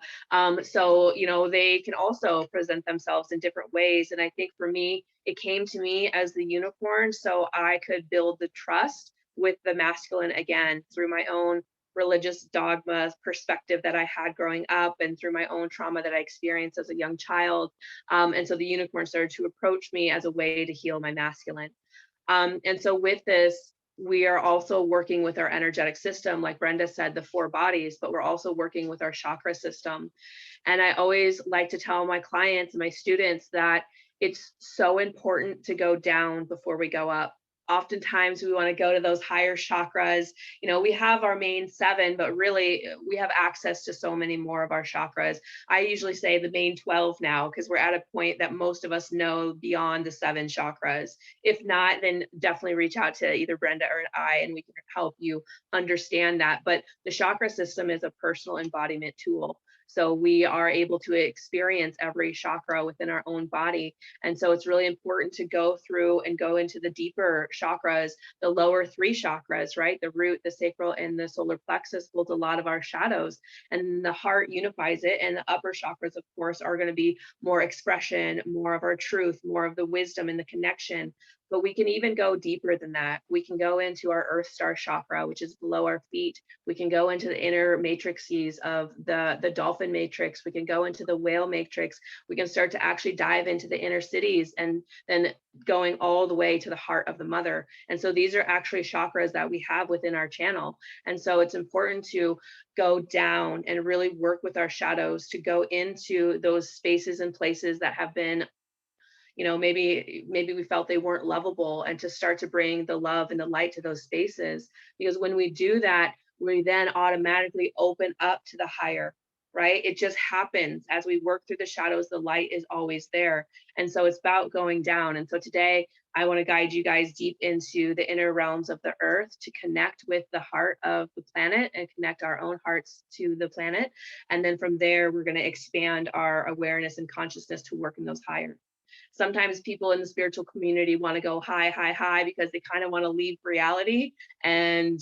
Speaker 2: So, they can also present themselves in different ways. And I think for me, it came to me as the unicorn so I could build the trust with the masculine again through my own religious dogma perspective that I had growing up and through my own trauma that I experienced as a young child. And so the unicorn started to approach me as a way to heal my masculine. And so with this, we are also working with our energetic system, like Brenda said, the 4 bodies, but we're also working with our chakra system. And I always like to tell my clients and my students that it's so important to go down before we go up. Oftentimes we want to go to those higher chakras. We have our main 7, but really we have access to so many more of our chakras. I usually say the main 12 now, because we're at a point that most of us know beyond the 7 chakras. If not, then definitely reach out to either Brenda or I, and we can help you understand that. But the chakra system is a personal embodiment tool. So we are able to experience every chakra within our own body. And so it's really important to go through and go into the deeper chakras, the lower 3 chakras, right? The root, the sacral, and the solar plexus holds a lot of our shadows, and the heart unifies it. And the upper chakras, of course, are going to be more expression, more of our truth, more of the wisdom and the connection. But we can even go deeper than that. We can go into our earth star chakra, which is below our feet. We can go into the inner matrices of the dolphin matrix. We can go into the whale matrix. We can start to actually dive into the inner cities, and then going all the way to the heart of the mother. And so these are actually chakras that we have within our channel. And so it's important to go down and really work with our shadows to go into those spaces and places that have been, maybe we felt they weren't lovable, and to start to bring the love and the light to those spaces. Because when we do that, we then automatically open up to the higher, right? It just happens as we work through the shadows. The light is always there. And so it's about going down. And so today I want to guide you guys deep into the inner realms of the earth to connect with the heart of the planet and connect our own hearts to the planet. And then from there, we're going to expand our awareness and consciousness to work in those higher. Sometimes people in the spiritual community want to go high, high, high because they kind of want to leave reality and,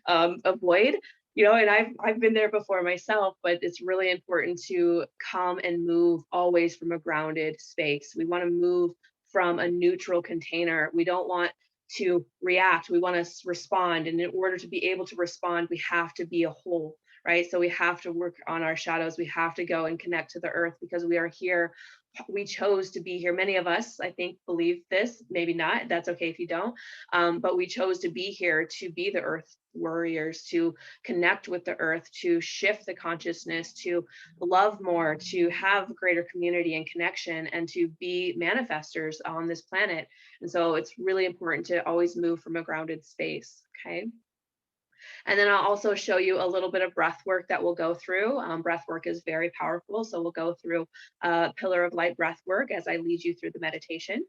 Speaker 2: avoid, and I've been there before myself, but it's really important to come and move always from a grounded space. We want to move from a neutral container. We don't want to react. We want to respond. And in order to be able to respond, we have to be a whole, right? So we have to work on our shadows. We have to go and connect to the earth because we are here we chose to be here. Many of us, I think, believe this, maybe not. That's okay if you don't. But we chose to be here to be the earth warriors, to connect with the earth, to shift the consciousness, to love more, to have greater community and connection, and to be manifestors on this planet. And so it's really important to always move from a grounded space. Okay. And then I'll also show you a little bit of breath work that we'll go through. Breath work is very powerful. So we'll go through pillar of light breath work as I lead you through the meditation.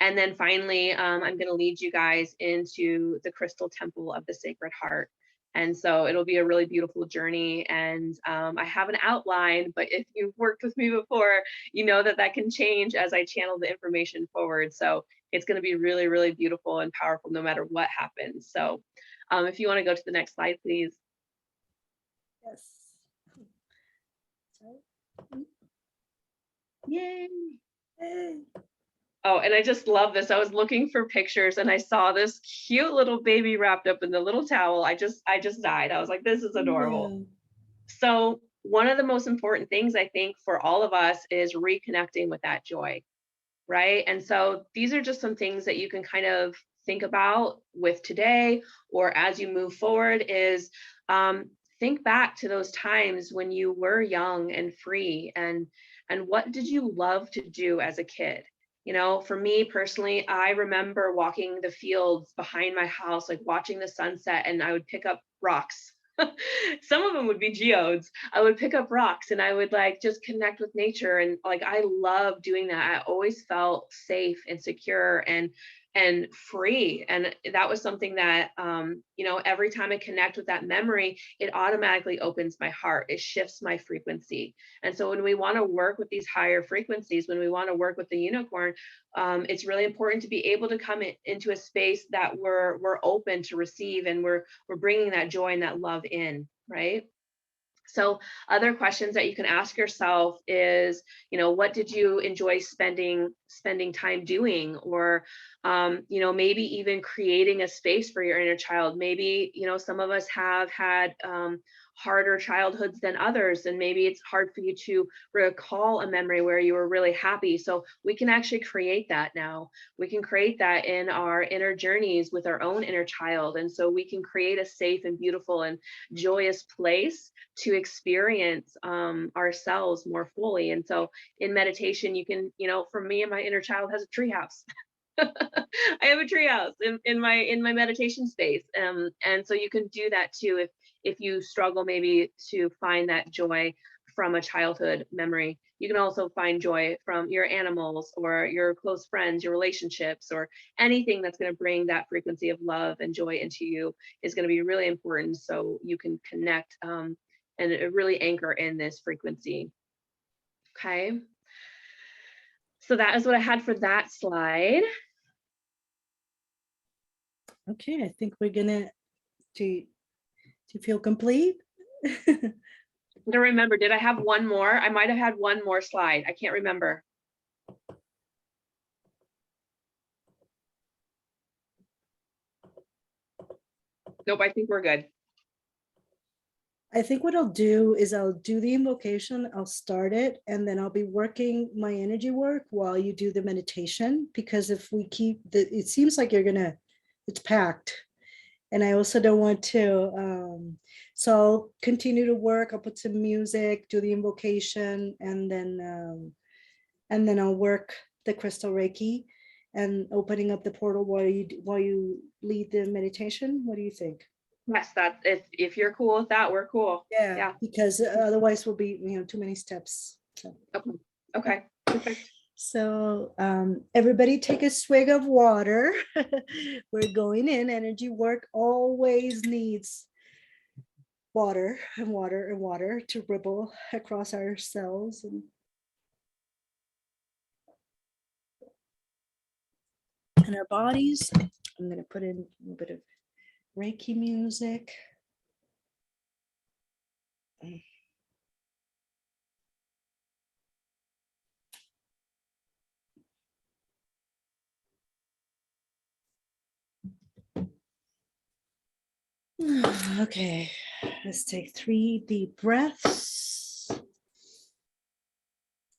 Speaker 2: And then finally, I'm going to lead you guys into the crystal temple of the Sacred Heart. And so it'll be a really beautiful journey. And I have an outline, but if you've worked with me before, you know that that can change as I channel the information forward. So it's going to be really, really beautiful and powerful no matter what happens. So if you want to go to the next slide, please.
Speaker 1: Yes. Yay. Yay.
Speaker 2: Oh, and I just love this. I was looking for pictures and I saw this cute little baby wrapped up in the little towel. I just died. I was like, this is adorable.
Speaker 1: Yeah.
Speaker 2: So one of the most important things I think for all of us is reconnecting with that joy, right? And so these are just some things that you can kind of think about with today or as you move forward is think back to those times when you were young and free and what did you love to do as a kid? You know, for me personally, I remember walking the fields behind my house, like watching the sunset, and I would pick up rocks. Some of them would be geodes. I would pick up rocks and I would like just connect with nature. And like, I love doing that. I always felt safe and secure and free. And that was something that, you know, every time I connect with that memory, it automatically opens my heart. It shifts my frequency. And so when we want to work with these higher frequencies, when we want to work with the unicorn, it's really important to be able to come into a space that we're open to receive and we're bringing that joy and that love in, right? So other questions that you can ask yourself is, you know, what did you enjoy spending time doing? Or, you know, maybe even creating a space for your inner child. Maybe, you know, some of us have had harder childhoods than others, and maybe it's hard for you to recall a memory where you were really happy. So we can actually create that now. We can create that in our inner journeys with our own inner child. And so we can create a safe and beautiful and joyous place to experience ourselves more fully. And so in meditation, you can, you know, for me, my inner child has a treehouse. I have a treehouse in my meditation space. And so you can do that too if you struggle maybe to find that joy from a childhood memory. You can also find joy from your animals or your close friends, your relationships, or anything that's going to bring that frequency of love and joy into you is going to be really important so you can connect and really anchor in this frequency. Okay. So that is what I had for that slide.
Speaker 1: Okay, I think we're gonna to feel complete.
Speaker 2: I don't remember. Did I have one more? I might have had one more slide. I can't remember. Nope, I think we're good.
Speaker 1: I think what I'll do is I'll do the invocation, I'll start it, and then I'll be working my energy work while you do the meditation, because if we keep it seems like it's packed. And I also don't want to, so I'll continue to work, I'll put some music, do the invocation, and then I'll work the crystal Reiki and opening up the portal while you lead the meditation. What do you think?
Speaker 2: Yes, that if you're cool with that, we're cool.
Speaker 1: Yeah. Because otherwise we'll be, too many steps. So.
Speaker 2: Okay. Perfect.
Speaker 1: So everybody take a swig of water. We're going in. Energy work always needs water and water and water to ripple across our cells. And our bodies. I'm going to put in a little bit of Reiki music. Okay, let's take 3 deep breaths.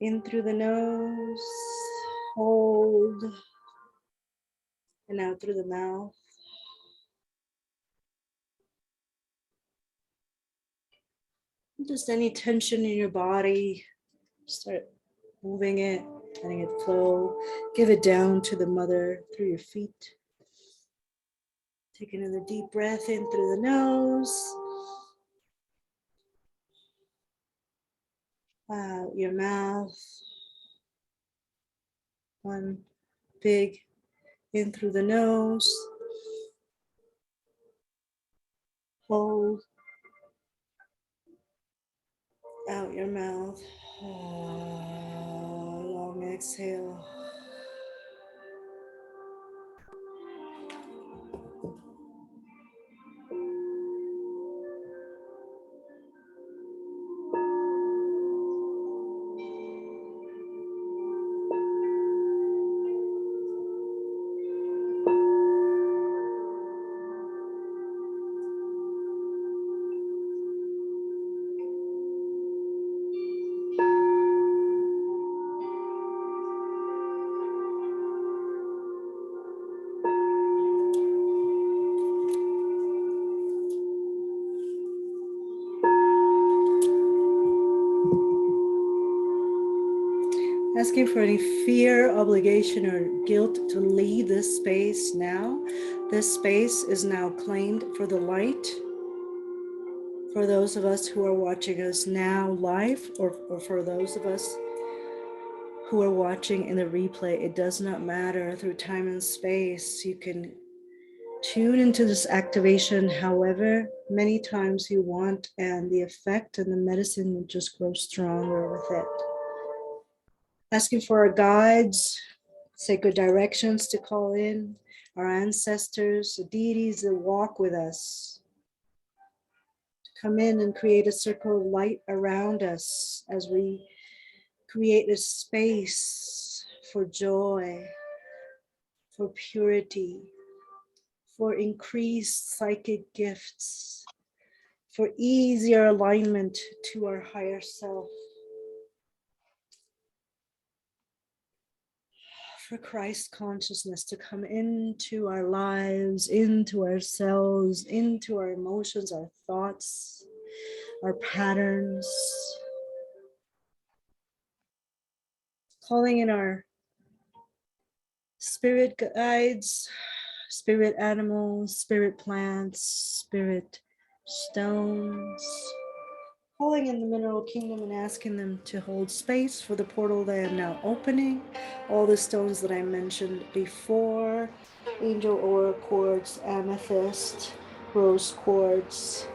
Speaker 1: In through the nose, hold, and out through the mouth. Just any tension in your body, start moving it, letting it flow. Give it down to the mother through your feet. Take another deep breath in through the nose. Out your mouth. One big in through the nose. Hold. Out your mouth. Long exhale. Asking for any fear, obligation, or guilt to leave this space now. This space is now claimed for the light. For those of us who are watching us now live, or for those of us who are watching in the replay, it does not matter. Through time and space, you can tune into this activation however many times you want, and the effect and the medicine will just grow stronger with it. Asking for our guides, sacred directions to call in, our ancestors, the deities that walk with us, to come in and create a circle of light around us as we create a space for joy, for purity, for increased psychic gifts, for easier alignment to our higher self. For Christ consciousness to come into our lives, into ourselves, into our emotions, our thoughts, our patterns. Calling in our spirit guides, spirit animals, spirit plants, spirit stones. Calling in the mineral kingdom and asking them to hold space for the portal that I am now opening. All the stones that I mentioned before, angel aura quartz, amethyst, rose quartz,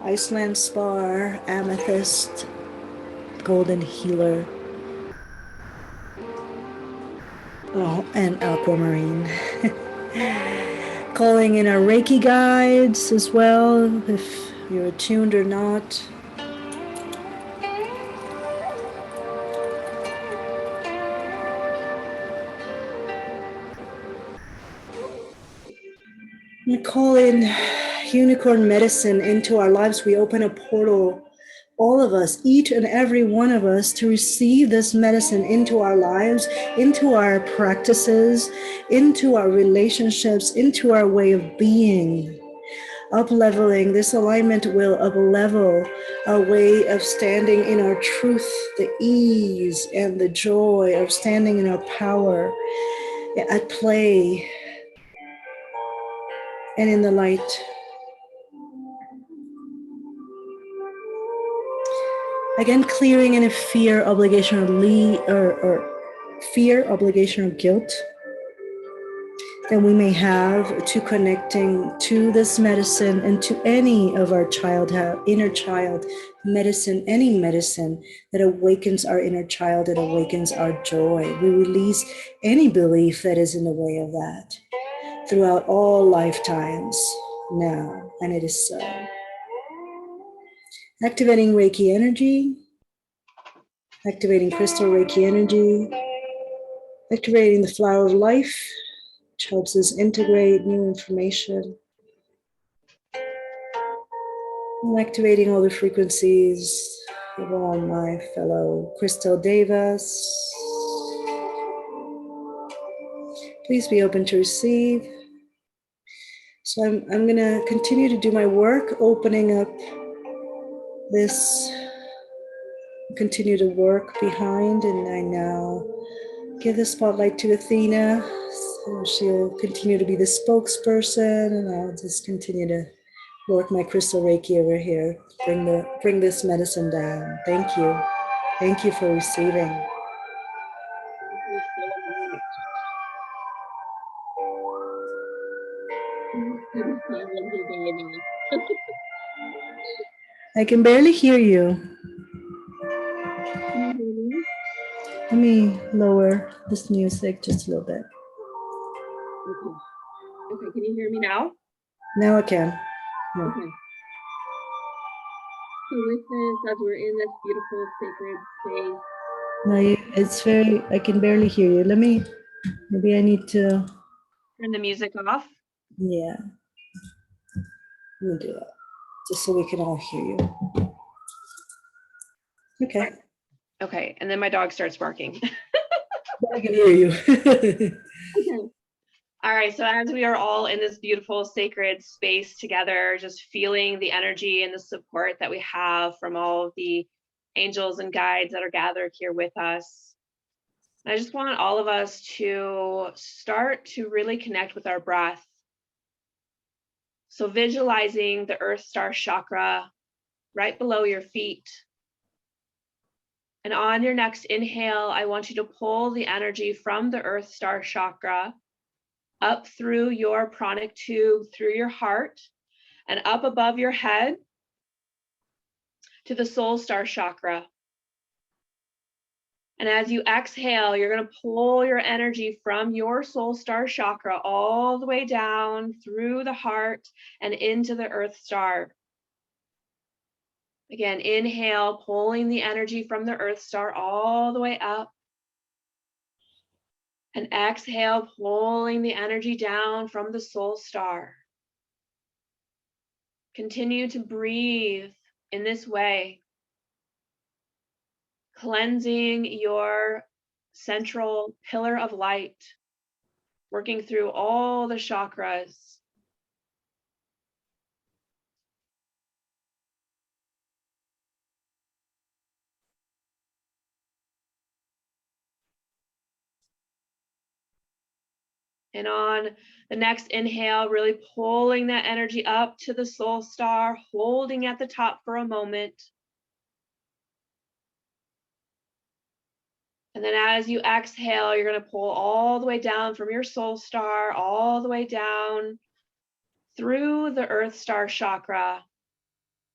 Speaker 1: Iceland spar, amethyst, golden healer, and aquamarine. Calling in our Reiki guides as well, if you're attuned or not. We call in unicorn medicine into our lives. We open a portal, all of us, each and every one of us, to receive this medicine into our lives, into our practices, into our relationships, into our way of being. Up-leveling, this alignment will up-level our way of standing in our truth, the ease and the joy of standing in our power, at play, and in the light. Again, clearing any fear, obligation, or fear, obligation, or guilt that we may have to connecting to this medicine and to any of our inner child medicine, any medicine that awakens our inner child, that awakens our joy. We release any belief that is in the way of that throughout all lifetimes now, and it is so. Activating Reiki energy, activating crystal Reiki energy, activating the flower of life, which helps us integrate new information, and activating all the frequencies Give all my fellow crystal devas. Please be open to receive. So I'm going to continue to do my work, opening up this, continue to work behind, and I now give the spotlight to Athena. So she'll continue to be the spokesperson, and I'll just continue to work my crystal Reiki over here. Bring this medicine down. Thank you. Thank you for receiving.
Speaker 2: Thank you so much.
Speaker 1: I can barely hear you.
Speaker 2: Can you hear me?
Speaker 1: Let me lower this music just a little bit.
Speaker 2: Okay. Okay, can you hear me now?
Speaker 1: Now I can. Yeah.
Speaker 2: Okay. So with this, as we're in this beautiful sacred space.
Speaker 1: No, it's very, I can barely hear you. Maybe I need to.
Speaker 2: Turn the music off.
Speaker 1: Yeah. Let me do that. Just so we can all hear you. Okay.
Speaker 2: Okay, and then my dog starts barking.
Speaker 1: I can hear you.
Speaker 2: Okay. All right, so as we are all in this beautiful sacred space together, just feeling the energy and the support that we have from all of the angels and guides that are gathered here with us. I just want all of us to start to really connect with our breath. So visualizing the Earth Star chakra right below your feet. And on your next inhale, I want you to pull the energy from the Earth Star chakra up through your pranic tube, through your heart, and up above your head to the Soul Star chakra. And as you exhale, you're going to pull your energy from your Soul Star chakra all the way down through the heart and into the Earth Star. Again, inhale, pulling the energy from the Earth Star all the way up. And exhale, pulling the energy down from the Soul Star. Continue to breathe in this way, cleansing your central pillar of light, working through all the chakras. And on the next inhale, really pulling that energy up to the Soul Star, holding at the top for a moment. And then as you exhale, you're going to pull all the way down from your Soul Star, all the way down through the Earth Star chakra.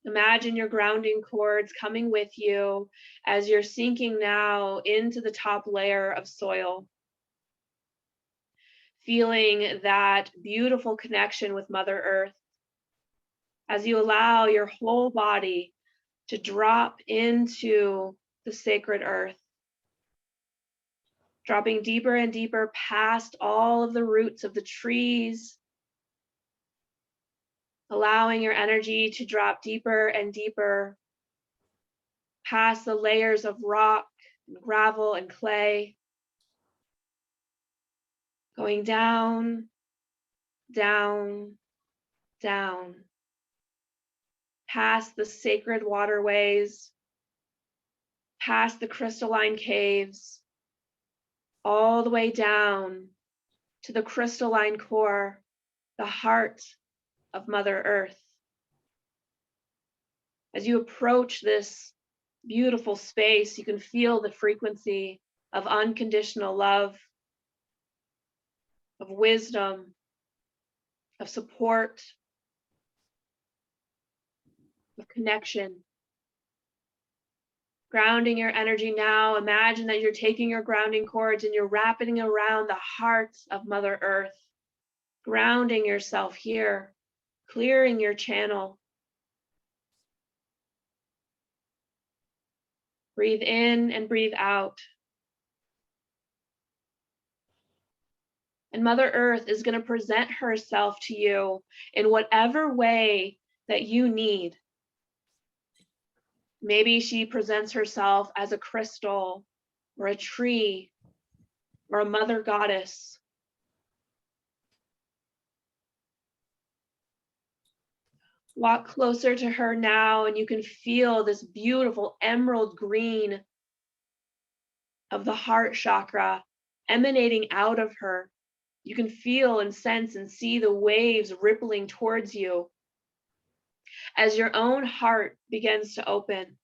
Speaker 2: Imagine your grounding cords coming with you as you're sinking now into the top layer of soil. Feeling that beautiful connection with Mother Earth as you allow your whole body to drop into the sacred earth, dropping deeper and deeper past all of the roots of the trees, allowing your energy to drop deeper and deeper past the layers of rock, gravel, and clay, going down, down, down, past the sacred waterways, past the crystalline caves, all the way down to the crystalline core, the heart of Mother Earth. As you approach this beautiful space, you can feel the frequency of unconditional love, of wisdom, of support, of connection. Grounding your energy now, imagine that you're taking your grounding cords and you're wrapping around the heart of Mother Earth, grounding yourself here, clearing your channel. Breathe in and breathe out. And Mother Earth is going to present herself to you in whatever way that you need. Maybe she presents herself as a crystal or a tree or a mother goddess. Walk closer to her now, and you can feel this beautiful emerald green of the heart chakra emanating out of her. You can feel and sense and see the waves rippling towards you as your own heart begins to open.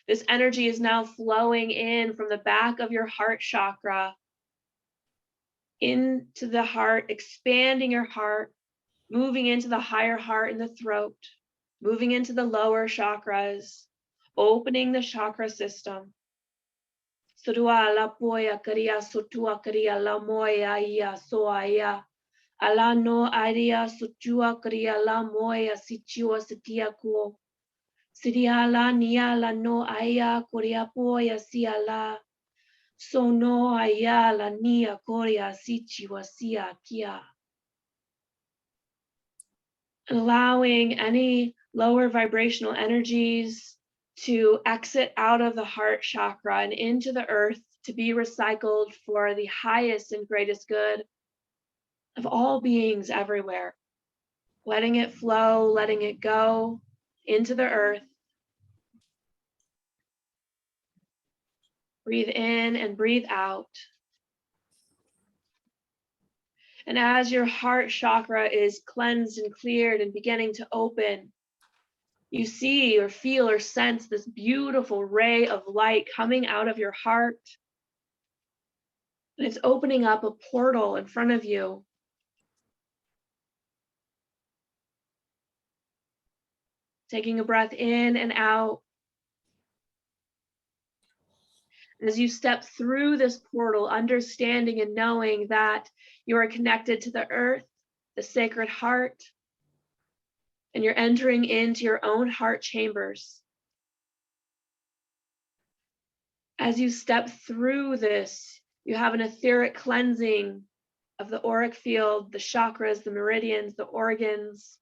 Speaker 2: This energy is now flowing in from the back of your heart chakra into the heart, expanding your heart, moving into the higher heart and the throat, moving into the lower chakras, opening the chakra system. Surua la poya karia sutua karia la moya ia soaya. Ala no aria sutua karia la moya situa sitia ko. Siria la nia la no aya koria poya siala. So no aya la nia koria situa sia kia. Allowing any lower vibrational energies to exit out of the heart chakra and into the earth to be recycled for the highest and greatest good of all beings everywhere. Letting it flow, letting it go into the earth. Breathe in and breathe out. And as your heart chakra is cleansed and cleared and beginning to open, you see or feel or sense this beautiful ray of light coming out of your heart. And it's opening up a portal in front of you. Taking a breath in and out. As you step through this portal, understanding and knowing that you are connected to the earth, the sacred heart, and you're entering into your own heart chambers. As you step through this, you have an etheric cleansing of the auric field, the chakras, the meridians, the organs.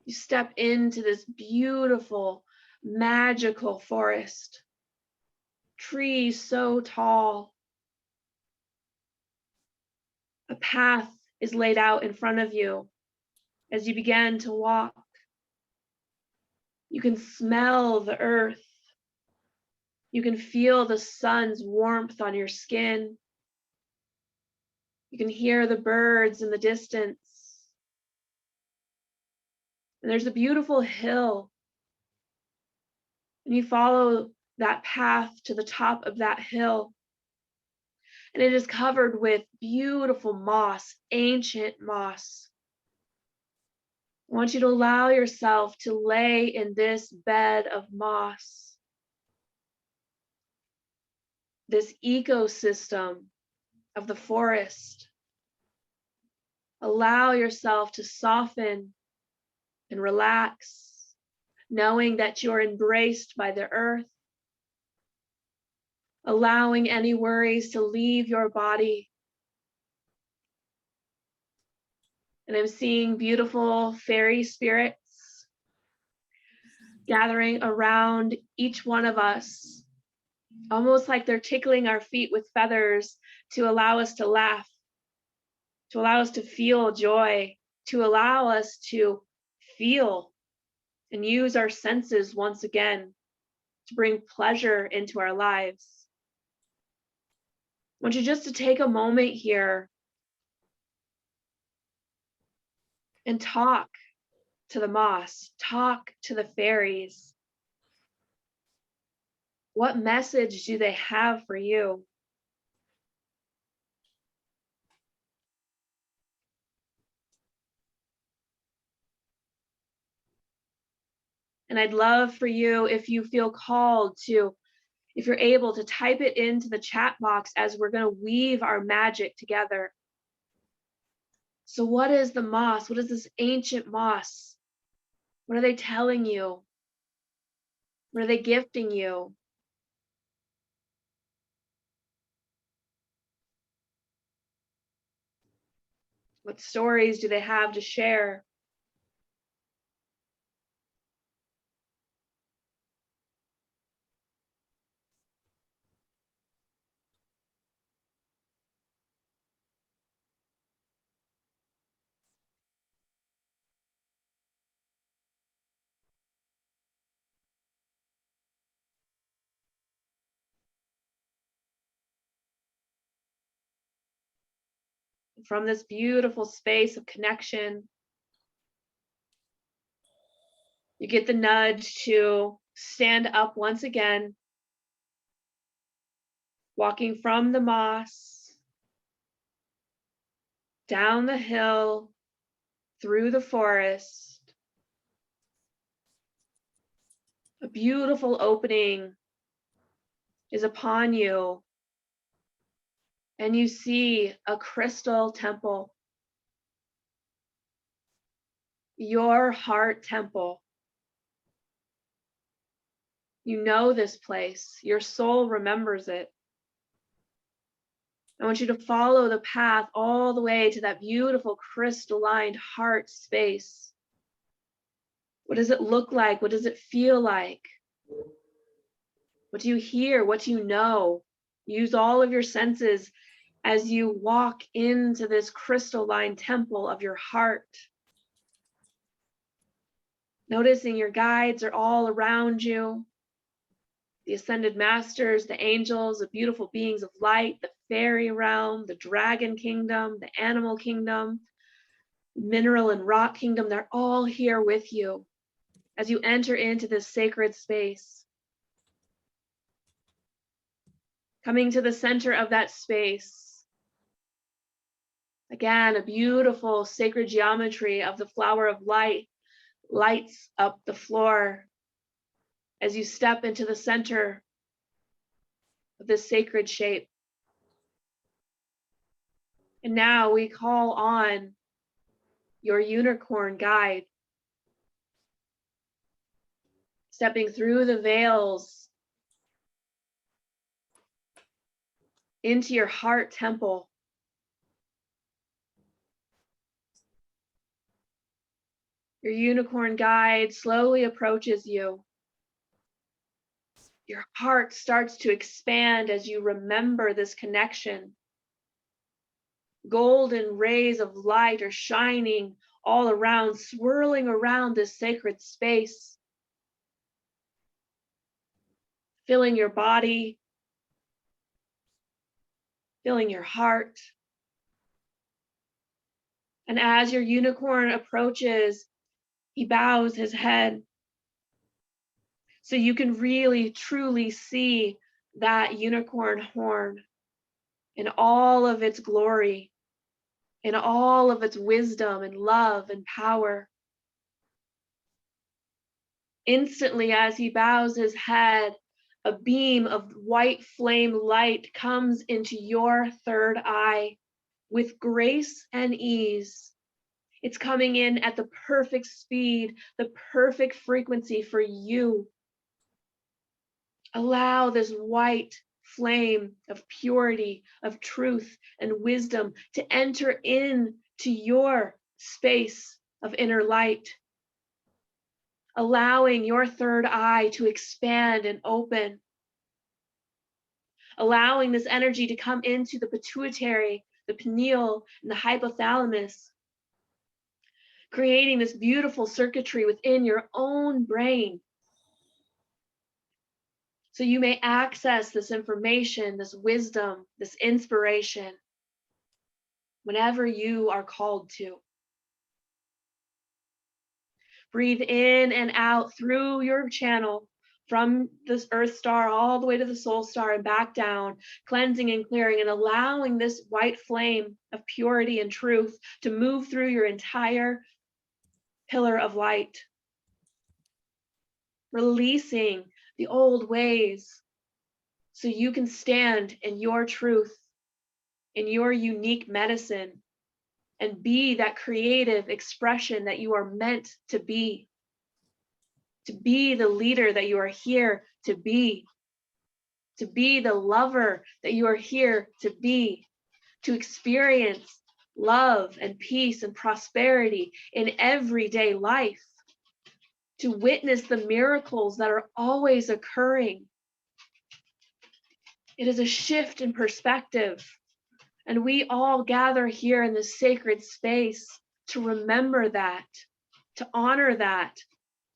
Speaker 2: You step into this beautiful, magical forest. Trees so tall. A path is laid out in front of you as you begin to walk. You can smell the earth. You can feel the sun's warmth on your skin. You can hear the birds in the distance. And there's a beautiful hill. And you follow that path to the top of that hill. And it is covered with beautiful moss, ancient moss. I want you to allow yourself to lay in this bed of moss, this ecosystem of the forest. Allow yourself to soften and relax, knowing that you're embraced by the earth, allowing any worries to leave your body. And I'm seeing beautiful fairy spirits gathering around each one of us, almost like they're tickling our feet with feathers to allow us to laugh, to allow us to feel joy, to allow us to feel and use our senses once again to bring pleasure into our lives. I want you just to take a moment here and talk to the moss, talk to the fairies. What message do they have for you? And I'd love for you, if you feel called to, if you're able to type it into the chat box as we're going to weave our magic together. So what is the moss? What is this ancient moss? What are they telling you? What are they gifting you? What stories do they have to share? from this beautiful space of connection, you get the nudge to stand up once again, walking from the moss, down the hill, through the forest. A beautiful opening is upon you, and you see a crystal temple, your heart temple. You know this place, your soul remembers it. I want you to follow the path all the way to that beautiful crystalline heart space. What does it look like? What does it feel like? What do you hear? What do you know? Use all of your senses as you walk into this crystalline temple of your heart. Noticing your guides are all around you. The ascended masters, the angels, the beautiful beings of light, the fairy realm, the dragon kingdom, the animal kingdom, mineral and rock kingdom, they're all here with you as you enter into this sacred space. Coming to the center of that space. Again, a beautiful sacred geometry of the flower of light lights up the floor as you step into the center of this sacred shape. And now we call on your unicorn guide, stepping through the veils into your heart temple. Your unicorn guide slowly approaches you. Your heart starts to expand as you remember this connection. Golden rays of light are shining all around, swirling around this sacred space, filling your body, filling your heart. And as your unicorn approaches, he bows his head so you can really, truly see that unicorn horn in all of its glory, in all of its wisdom and love and power. Instantly, as he bows his head, a beam of white flame light comes into your third eye with grace and ease. It's coming in at the perfect speed, the perfect frequency for you. Allow this white flame of purity, of truth and wisdom to enter into your space of inner light, allowing your third eye to expand and open, allowing this energy to come into the pituitary, the pineal, and the hypothalamus, creating this beautiful circuitry within your own brain, so you may access this information, this wisdom, this inspiration whenever you are called to. Breathe in and out through your channel from this earth star all the way to the soul star and back down, cleansing and clearing and allowing this white flame of purity and truth to move through your entire pillar of light. Releasing the old ways so you can stand in your truth, in your unique medicine, and be that creative expression that you are meant to be the leader that you are here to be the lover that you are here to be, to experience love and peace and prosperity in everyday life, to witness the miracles that are always occurring. It is a shift in perspective, and we all gather here in this sacred space to remember that, to honor that,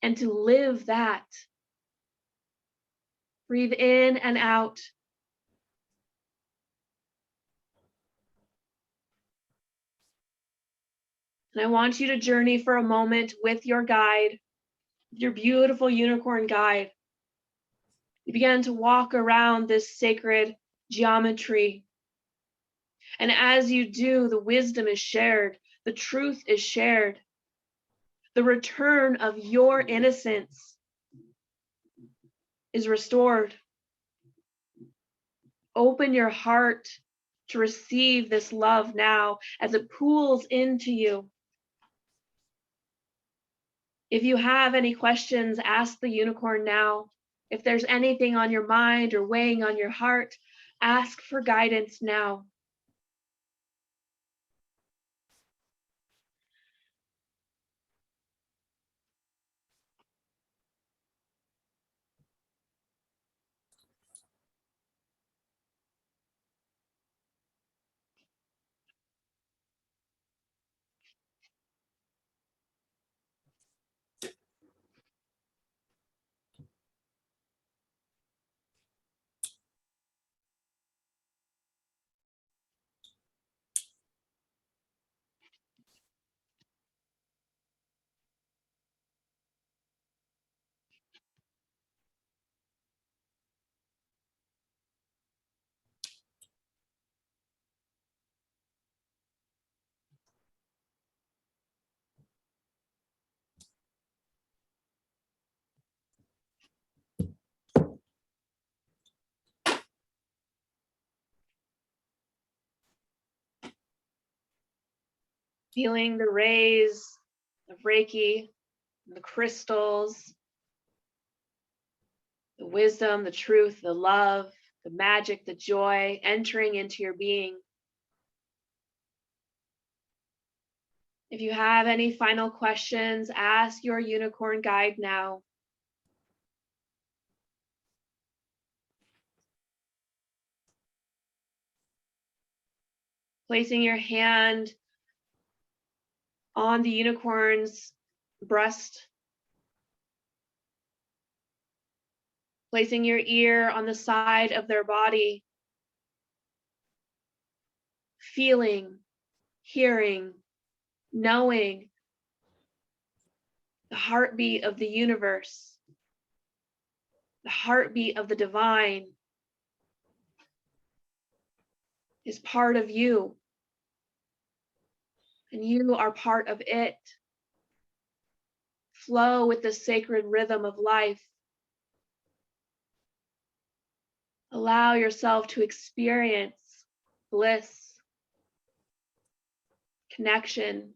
Speaker 2: and to live that. Breathe in and out. And I want you to journey for a moment with your guide, your beautiful unicorn guide. You begin to walk around this sacred geometry. And as you do, the wisdom is shared, the truth is shared. The return of your innocence is restored. Open your heart to receive this love now as it pools into you. If you have any questions, ask the unicorn now. If there's anything on your mind or weighing on your heart, ask for guidance now. Feeling the rays of Reiki, the crystals, the wisdom, the truth, the love, the magic, the joy entering into your being. If you have any final questions, ask your unicorn guide now. Placing your hand on the unicorn's breast. Placing your ear on the side of their body. Feeling, hearing, knowing the heartbeat of the universe, the heartbeat of the divine is part of you, and you are part of it. Flow with the sacred rhythm of life. Allow yourself to experience bliss, connection,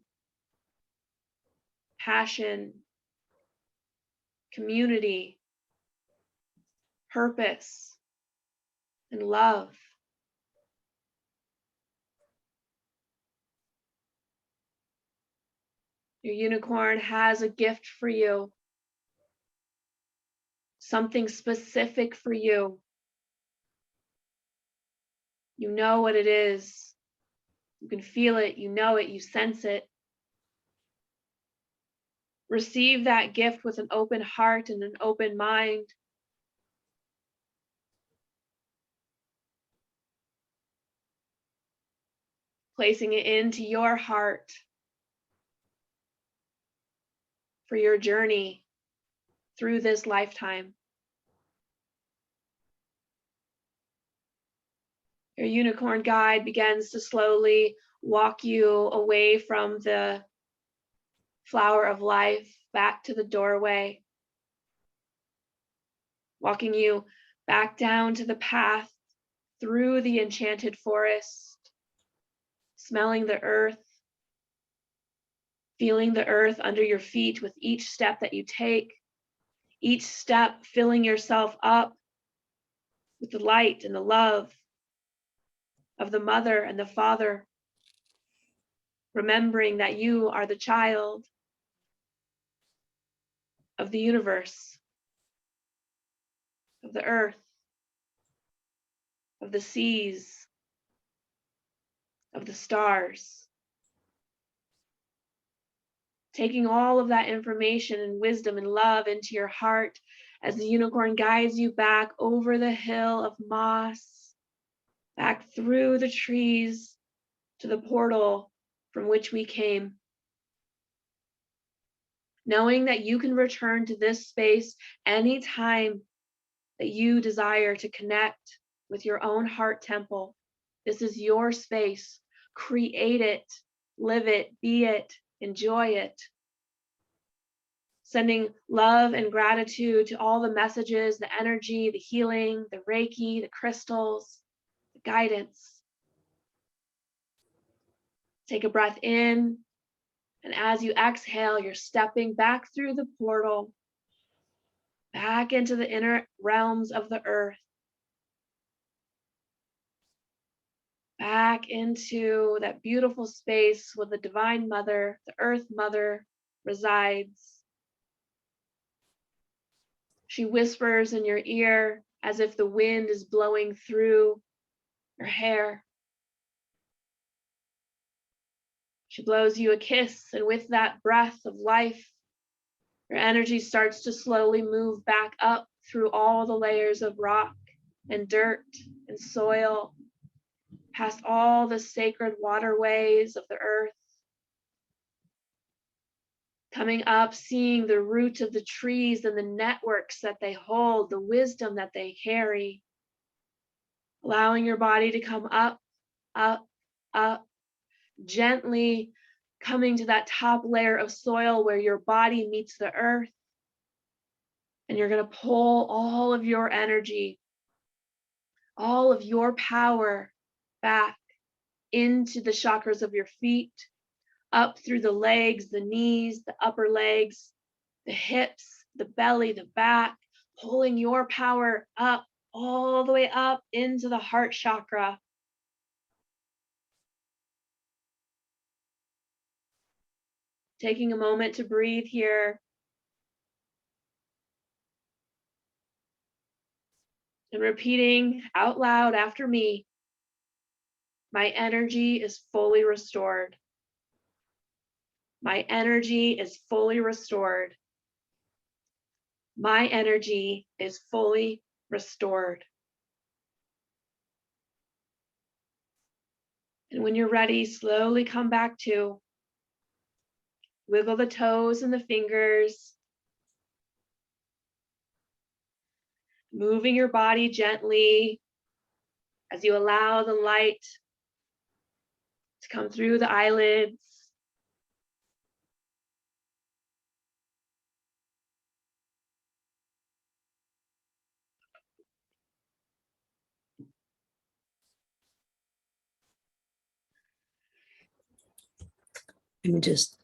Speaker 2: passion, community, purpose, and love. Your unicorn has a gift for you, something specific for you. You know what it is. You can feel it, you know it, you sense it. Receive that gift with an open heart and an open mind. Placing it into your heart for your journey through this lifetime. Your unicorn guide begins to slowly walk you away from the flower of life back to the doorway, walking you back down to the path through the enchanted forest, smelling the earth, feeling the earth under your feet with each step that you take, each step filling yourself up with the light and the love of the mother and the father, remembering that you are the child of the universe, of the earth, of the seas, of the stars. Taking all of that information and wisdom and love into your heart as the unicorn guides you back over the hill of moss, back through the trees to the portal from which we came. knowing that you can return to this space anytime that you desire to connect with your own heart temple. This is your space. Create it, live it, be it, enjoy it. Sending love and gratitude to all the messages, the energy, the healing, the Reiki, the crystals, the guidance. Take a breath in, and as you exhale, you're stepping back through the portal, back into the inner realms of the earth, back into that beautiful space where the Divine Mother, the Earth Mother, resides. She whispers in your ear as if the wind is blowing through your hair. She blows you a kiss, and with that breath of life, your energy starts to slowly move back up through all the layers of rock and dirt and soil, past all the sacred waterways of the earth, coming up, seeing the roots of the trees and the networks that they hold, the wisdom that they carry, allowing your body to come up, up, up, gently coming to that top layer of soil where your body meets the earth. And you're going to pull all of your energy, all of your power back into the chakras of your feet, up through the legs, the knees, the upper legs, the hips, the belly, the back, pulling your power up, all the way up into the heart chakra. Taking a moment to breathe here. And repeating out loud after me, my energy is fully restored. My energy is fully restored. My energy is fully restored. And when you're ready, slowly come back to. Wiggle the toes and the fingers. Moving your body gently as you allow the light to come through the eyelids.
Speaker 1: Let me just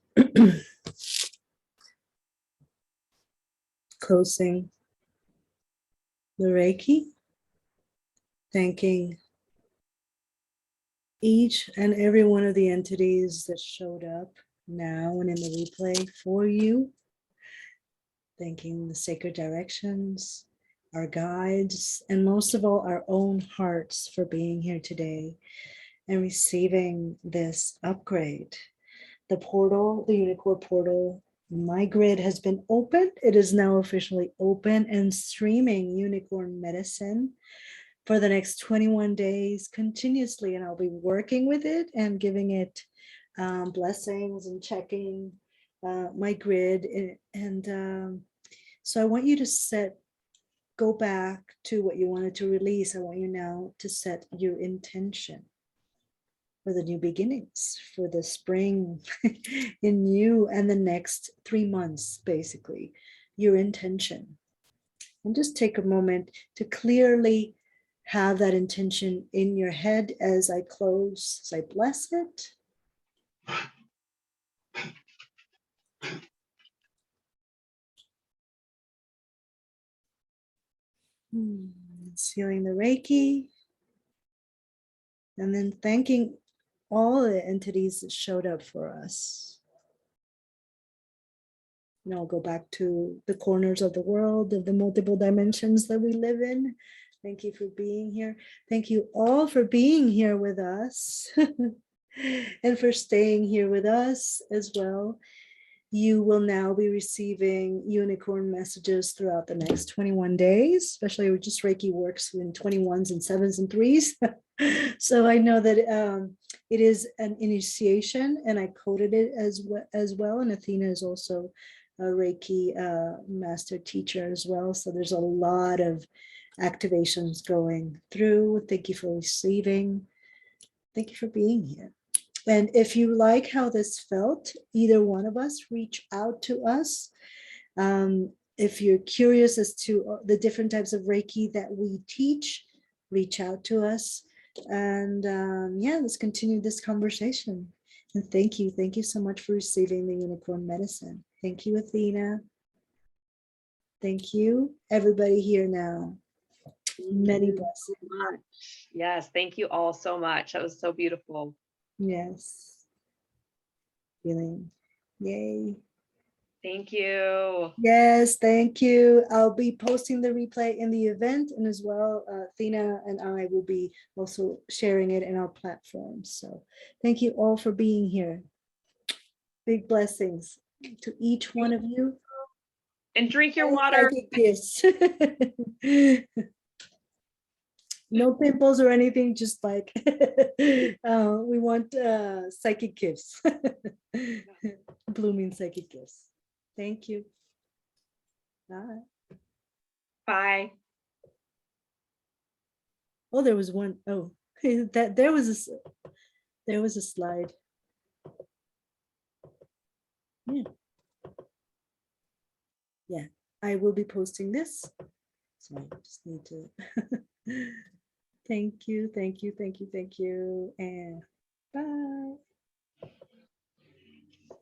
Speaker 1: closing the Reiki, thanking each and every one of the entities that showed up now and in the replay for you, thanking the sacred directions, our guides, and most of all, our own hearts for being here today and receiving this upgrade. The portal, the unicorn portal, my grid has been opened. It is now officially open and streaming unicorn medicine for the next 21 days continuously. And I'll be working with it and giving it blessings and checking my grid. So I want you to go back to what you wanted to release. I want you now to set your intention for the new beginnings, for the spring in you and the next 3 months, basically, your intention. And just take a moment to clearly have that intention in your head as I close, as I bless it. Sealing the Reiki. And then thanking all the entities that showed up for us. And I'll go back to the corners of the world, of the multiple dimensions that we live in. Thank you for being here. Thank you all for being here with us and for staying here with us as well. You will now be receiving unicorn messages throughout the next 21 days, especially with just Reiki works in 21s and 7s and 3s. So I know that it is an initiation, and I coded it as well. And Athena is also Reiki master teacher as well. So there's a lot of activations going through. Thank you for receiving. Thank you for being here. And if you like how this felt, either one of us, reach out to us. If you're curious as to the different types of Reiki that we teach, reach out to us. And yeah, let's continue this conversation. And thank you. Thank you so much for receiving the unicorn medicine. Thank you, Athena. Thank you, everybody here now. Many blessings.
Speaker 2: Yes, thank you all so much. That was so beautiful.
Speaker 1: Yes. Feeling. Yay.
Speaker 2: Thank you.
Speaker 1: Yes, thank you. I'll be posting the replay in the event, and as well, Athena and I will be also sharing it in our platforms. So thank you all for being here. Big blessings to each one of you.
Speaker 2: And drink your
Speaker 1: And
Speaker 2: water.
Speaker 1: psychic gifts. No pimples or anything, just like we want psychic gifts. Blooming psychic gifts. Thank you. Bye.
Speaker 2: Bye.
Speaker 1: Oh, there was one. Oh, that there was a slide. Yeah. Yeah, I will be posting this. So I just need to thank you, thank you, thank you, thank you, and bye.